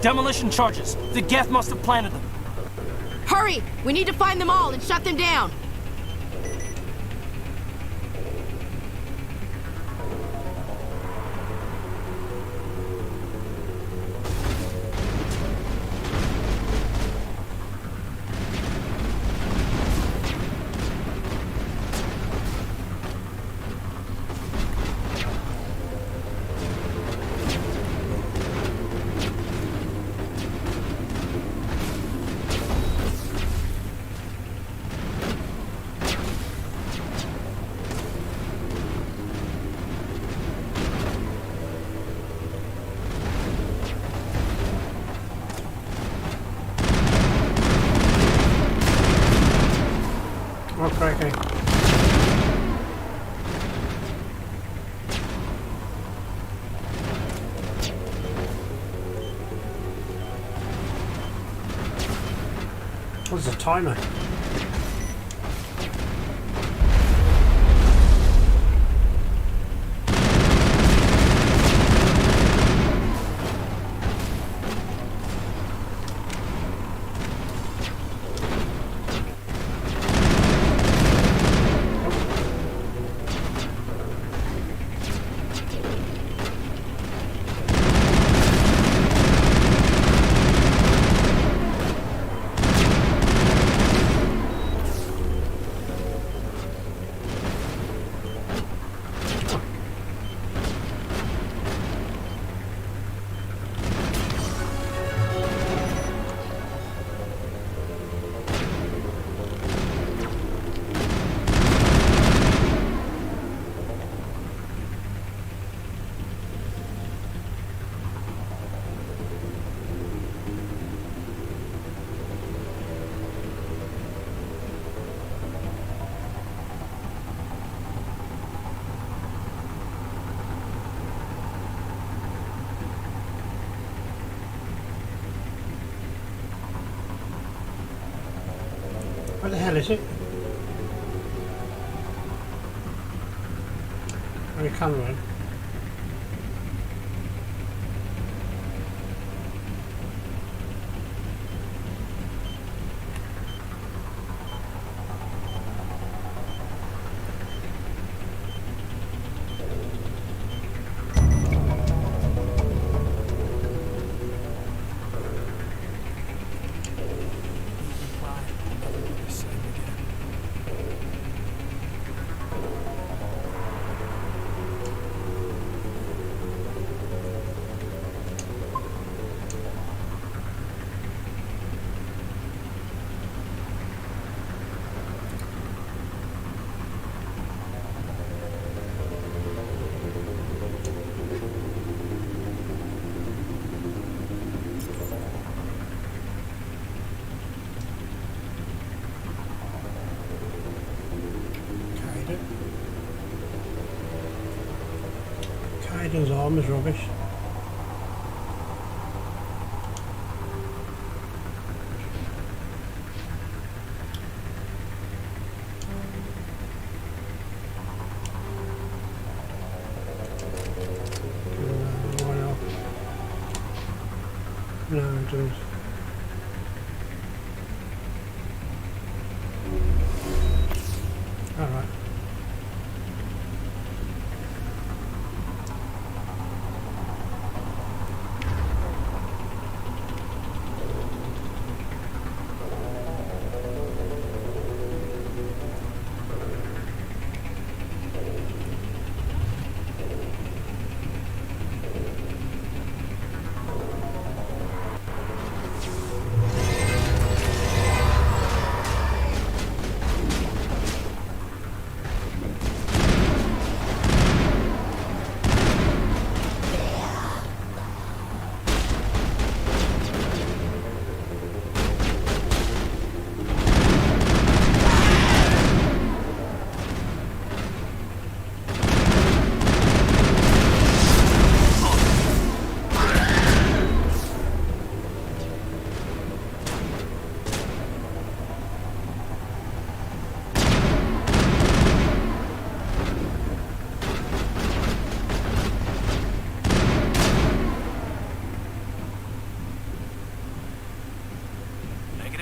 Q: Demolition charges. The Geth must have planted them.
S: Hurry! We need to find them all and shut them down!
H: Oh, crikey. What's the timer? What the hell is it? On the camera. Kaiden's arm is rubbish. No, it doesn't. Alright.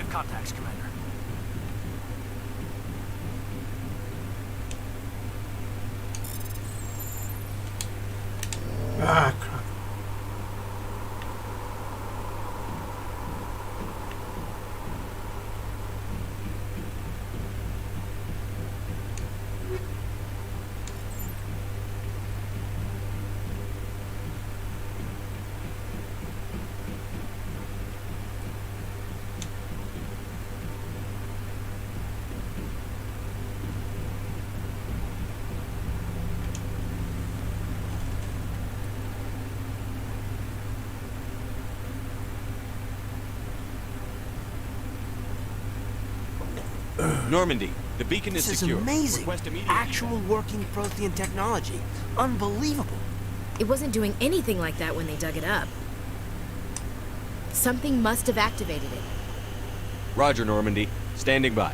K: Contacts, Commander.
H: Ah, crap.
L: Normandy, the beacon is
Q: This is
L: secure.
Q: amazing.
L: Request immediate
Q: Actual working Prothean technology. Unbelievable.
S: It wasn't doing anything like that when they dug it up. Something must have activated it.
L: Roger, Normandy. Standing by.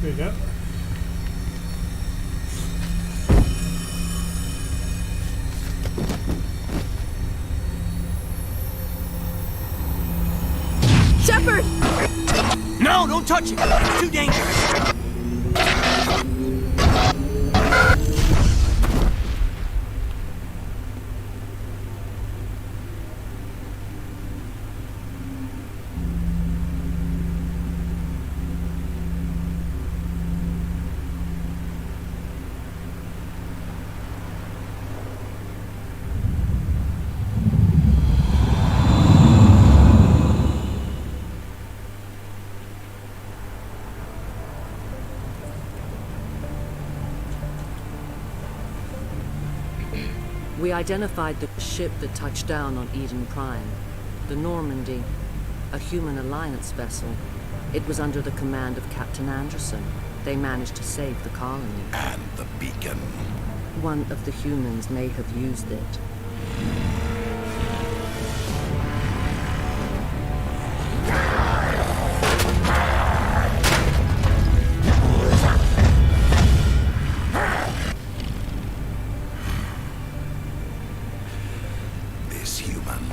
H: There you go.
S: Shepard!
Q: No, don't touch it. It's too dangerous.
D: We identified the ship that touched down on Eden Prime, the Normandy, a human alliance vessel. It was under the command of Captain Anderson. They managed to save the colony.
C: And the beacon.
D: One of the humans may have used it.
C: This human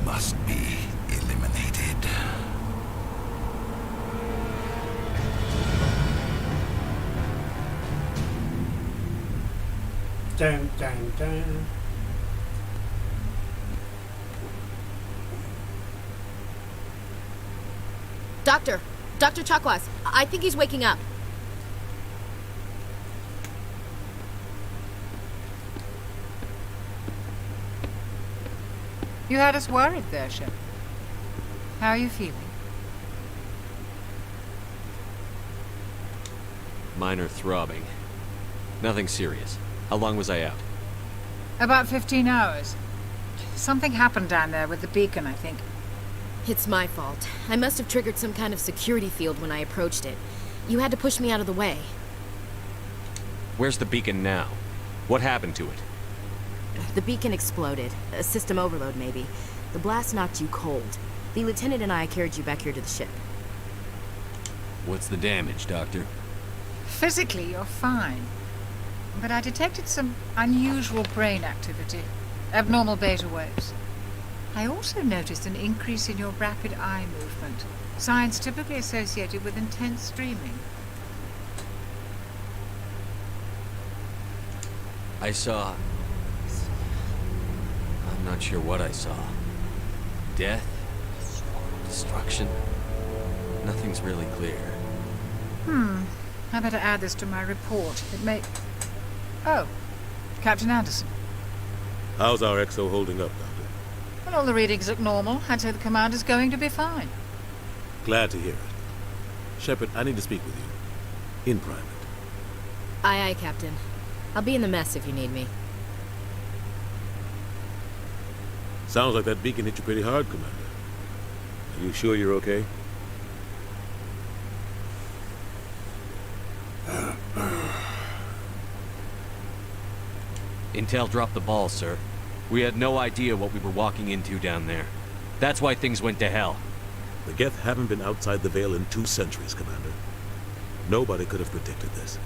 C: must be eliminated.
H: Dun, dun, dun.
S: Dr. Chakwas, I think he's waking up.
O: You had us worried there, Shepard. How are you feeling?
L: Minor throbbing. Nothing serious. How long was I out?
O: About 15 hours. Something happened down there with the beacon, I think.
S: It's my fault. I must have triggered some kind of security field when I approached it. You had to push me out of the way.
L: Where's the beacon now? What happened to it?
S: The beacon exploded. A system overload, maybe. The blast knocked you cold. The lieutenant and I carried you back here to the ship.
L: What's the damage, Doctor?
O: Physically, you're fine. But I detected some unusual brain activity. Abnormal beta waves. I also noticed an increase in your rapid eye movement. Signs typically associated with intense streaming.
L: I saw... I'm not sure what I saw. Death? Destruction? Nothing's really clear.
O: I better add this to my report. It may... Oh, Captain Anderson.
P: How's our XO holding up, Doctor?
O: Well, all the readings look normal. I'd say the commander's going to be fine.
P: Glad to hear it. Shepard, I need to speak with you. In private.
S: Aye, aye, Captain. I'll be in the mess if you need me.
P: Sounds like that beacon hit you pretty hard, Commander. Are you sure you're okay?
L: Intel dropped the ball, sir. We had no idea what we were walking into down there. That's why things went to hell.
P: The Geth haven't been outside the Veil in 2 centuries, Commander. Nobody could have predicted this.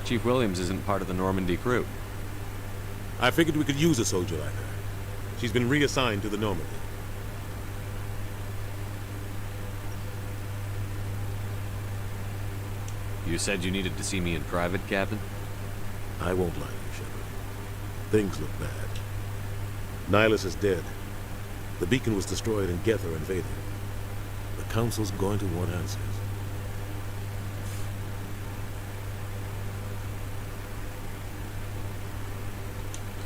L: Chief Williams isn't part of the Normandy crew.
P: I figured we could use a soldier like her. She's been reassigned to the Normandy.
L: You said you needed to see me in private, Captain?
P: I won't lie to you, Shepard. Things look bad. Nihilus is dead. The beacon was destroyed and Geth are invading. The Council's going to want answers.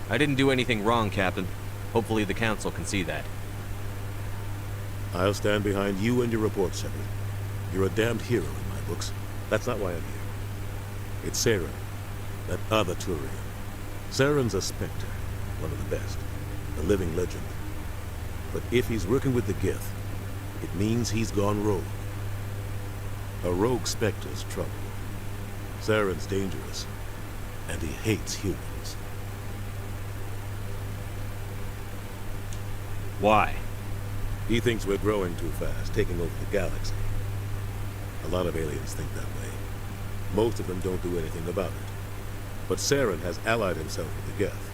L: I didn't do anything wrong, Captain. Hopefully the Council can see that.
P: I'll stand behind you and your report, Shepard. You're a damned hero in my books. That's not why I'm here. It's Saren, that other Turian. Saren's a Spectre, one of the best, a living legend. But if he's working with the Geth, it means he's gone rogue. A rogue Spectre's trouble. Saren's dangerous, and he hates humans.
L: Why?
P: He thinks we're growing too fast, taking over the galaxy. A lot of aliens think that way. Most of them don't do anything about it. But Saren has allied himself with the Geth.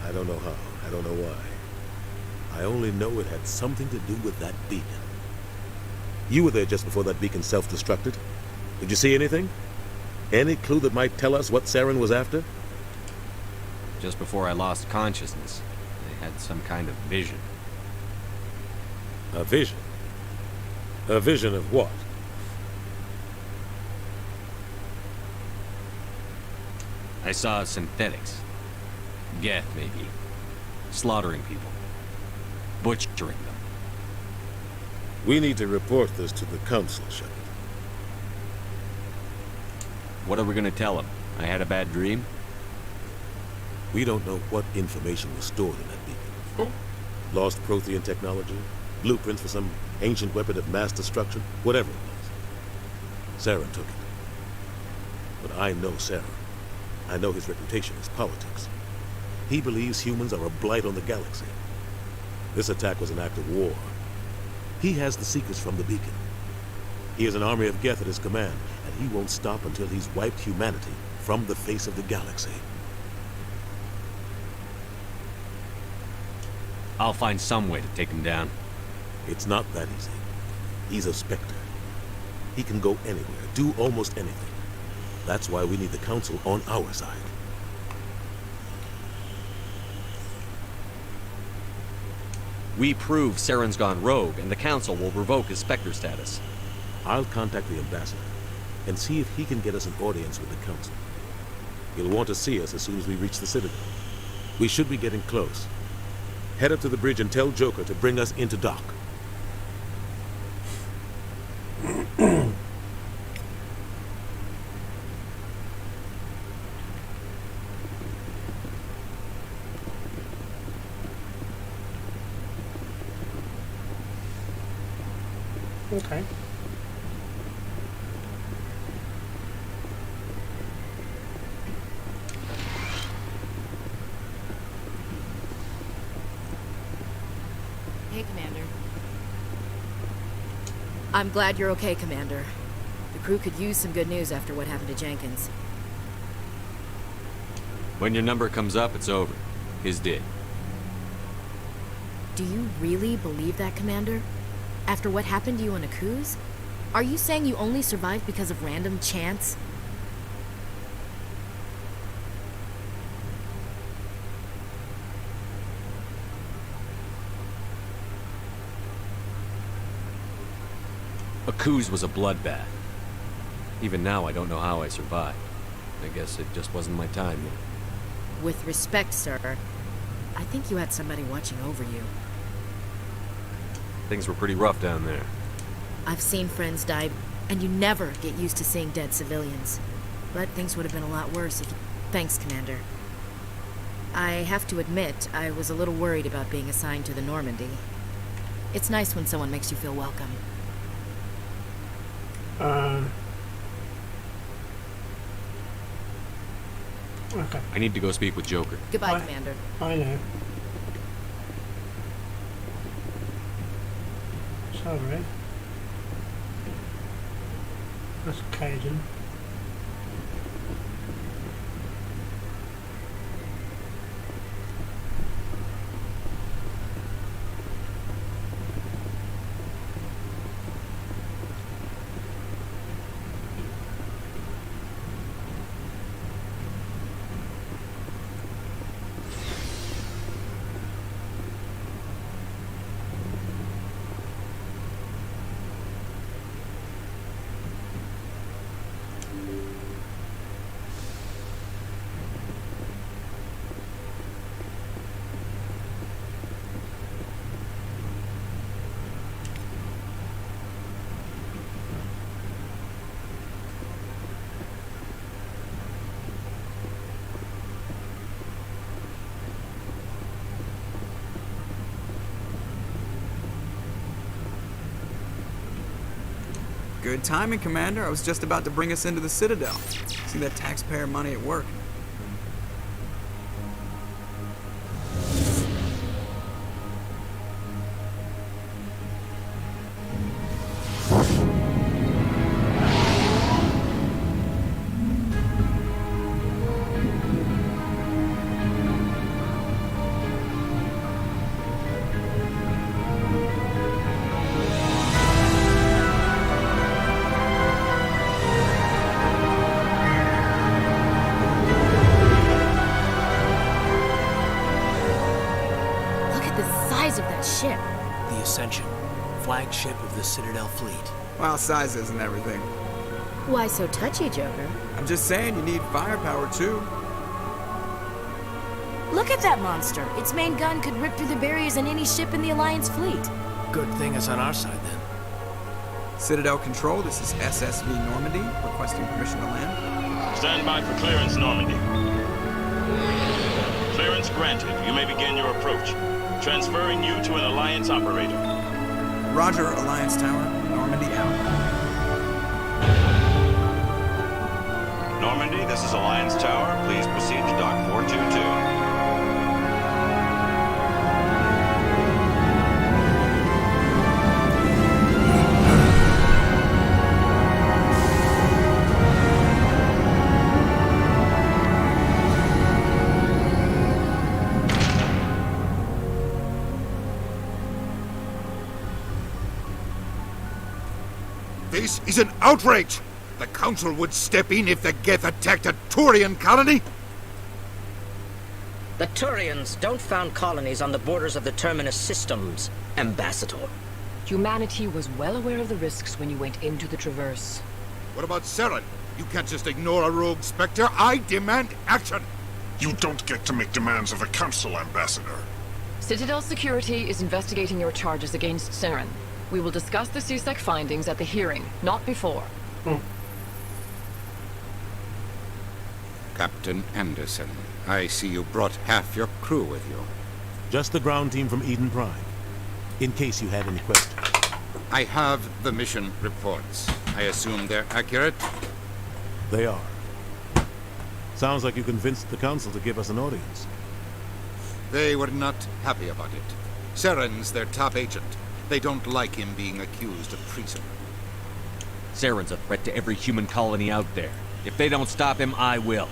P: I don't know how, I don't know why. I only know it had something to do with that beacon. You were there just before that beacon self-destructed. Did you see anything? Any clue that might tell us what Saren was after?
L: Just before I lost consciousness, I had some kind of vision.
P: A vision? A vision of what?
L: I saw synthetics. Geth, maybe. Slaughtering people. Butchering them.
P: We need to report this to the Council, Shepard.
L: What are we gonna tell them? I had a bad dream?
P: We don't know what information was stored in that beacon. Lost Prothean technology? Blueprints for some ancient weapon of mass destruction? Whatever it was. Saren took it. But I know Saren. I know his reputation is politics. He believes humans are a blight on the galaxy. This attack was an act of war. He has the secrets from the beacon. He has an army of Geth at his command, and he won't stop until he's wiped humanity from the face of the galaxy.
L: I'll find some way to take him down.
P: It's not that easy. He's a Spectre. He can go anywhere, do almost anything. That's why we need the Council on our side.
L: We prove Saren's gone rogue, and the Council will revoke his Spectre status.
P: I'll contact the Ambassador and see if he can get us an audience with the Council. He'll want to see us as soon as we reach the Citadel. We should be getting close. Head up to the bridge and tell Joker to bring us into dock.
H: Okay.
S: Hey, Commander. I'm glad you're okay, Commander. The crew could use some good news after what happened to Jenkins.
L: When your number comes up, it's over. His did.
S: Do you really believe that, Commander? After what happened to you on Akuz? Are you saying you only survived because of random chance?
L: Akuz was a bloodbath. Even now, I don't know how I survived. I guess it just wasn't my time yet.
S: With respect, sir, I think you had somebody watching over you.
L: Things were pretty rough down there.
S: I've seen friends die, and you never get used to seeing dead civilians. But things would have been a lot worse if you... Thanks, Commander. I have to admit, I was a little worried about being assigned to the Normandy. It's nice when someone makes you feel welcome.
H: Okay.
L: I need to go speak with Joker.
S: Goodbye, Commander.
H: I know. What's over here? That's Cajun.
I: Good timing, Commander. I was just about to bring us into the Citadel. See that taxpayer money at work.
S: Ship.
K: The Ascension, flagship of the Citadel fleet.
I: Well, size isn't everything.
S: Why so touchy, Joker?
I: I'm just saying you need firepower, too.
S: Look at that monster. Its main gun could rip through the barriers in any ship in the Alliance fleet.
K: Good thing it's on our side, then.
I: Citadel Control, this is SSV Normandy, requesting permission to land.
A: Stand by for clearance, Normandy. Clearance granted. You may begin your approach. Transferring you to an Alliance operator.
I: Roger, Alliance Tower. Normandy out.
A: Normandy, this is Alliance Tower. Please proceed to Dock 422.
C: This is an outrage! The Council would step in if the Geth attacked a Turian colony?
V: The Turians don't found colonies on the borders of the Terminus systems, Ambassador.
W: Humanity was well aware of the risks when you went into the Traverse.
C: What about Saren? You can't just ignore a rogue Spectre. I demand action!
X: You don't get to make demands of the Council, Ambassador.
W: Citadel Security is investigating your charges against Saren. We will discuss the CSEC findings at the hearing, not before.
Y: Captain Anderson, I see you brought half your crew with you.
P: Just the ground team from Eden Prime, in case you had any questions.
Y: I have the mission reports. I assume they're accurate?
P: They are. Sounds like you convinced the Council to give us an audience.
C: They were not happy about it. Saren's their top agent. They don't like him being accused of treason.
L: Saren's a threat to every human colony out there. If they don't stop him, I will.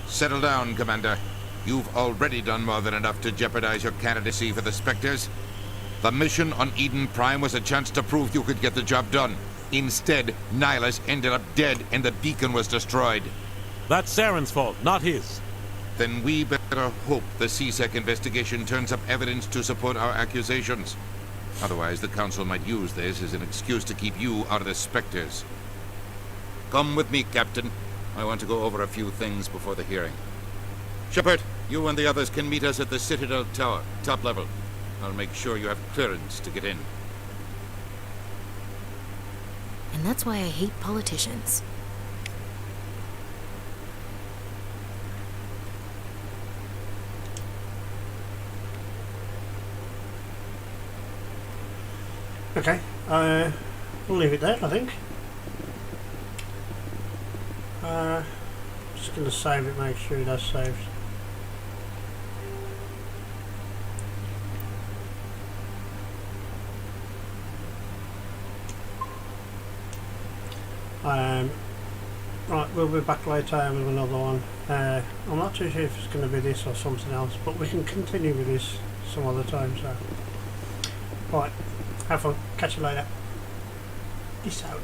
C: Settle down, Commander. You've already done more than enough to jeopardize your candidacy for the Spectres. The mission on Eden Prime was a chance to prove you could get the job done. Instead, Nihilus ended up dead and the beacon was destroyed.
P: That's Saren's fault, not his.
C: Then we better hope the CSEC investigation turns up evidence to support our accusations. Otherwise, the Council might use this as an excuse to keep you out of the Spectres. Come with me, Captain. I want to go over a few things before the hearing. Shepard, you and the others can meet us at the Citadel Tower, top level. I'll make sure you have clearance to get in.
S: And that's why I hate politicians.
H: Okay, we'll leave it there, I think. Just going to save it, make sure that's saved. Right, we'll be back later with another one. I'm not too sure if it's going to be this or something else, but we can continue with this some other time. So, right, have fun. Catch you later. Peace out.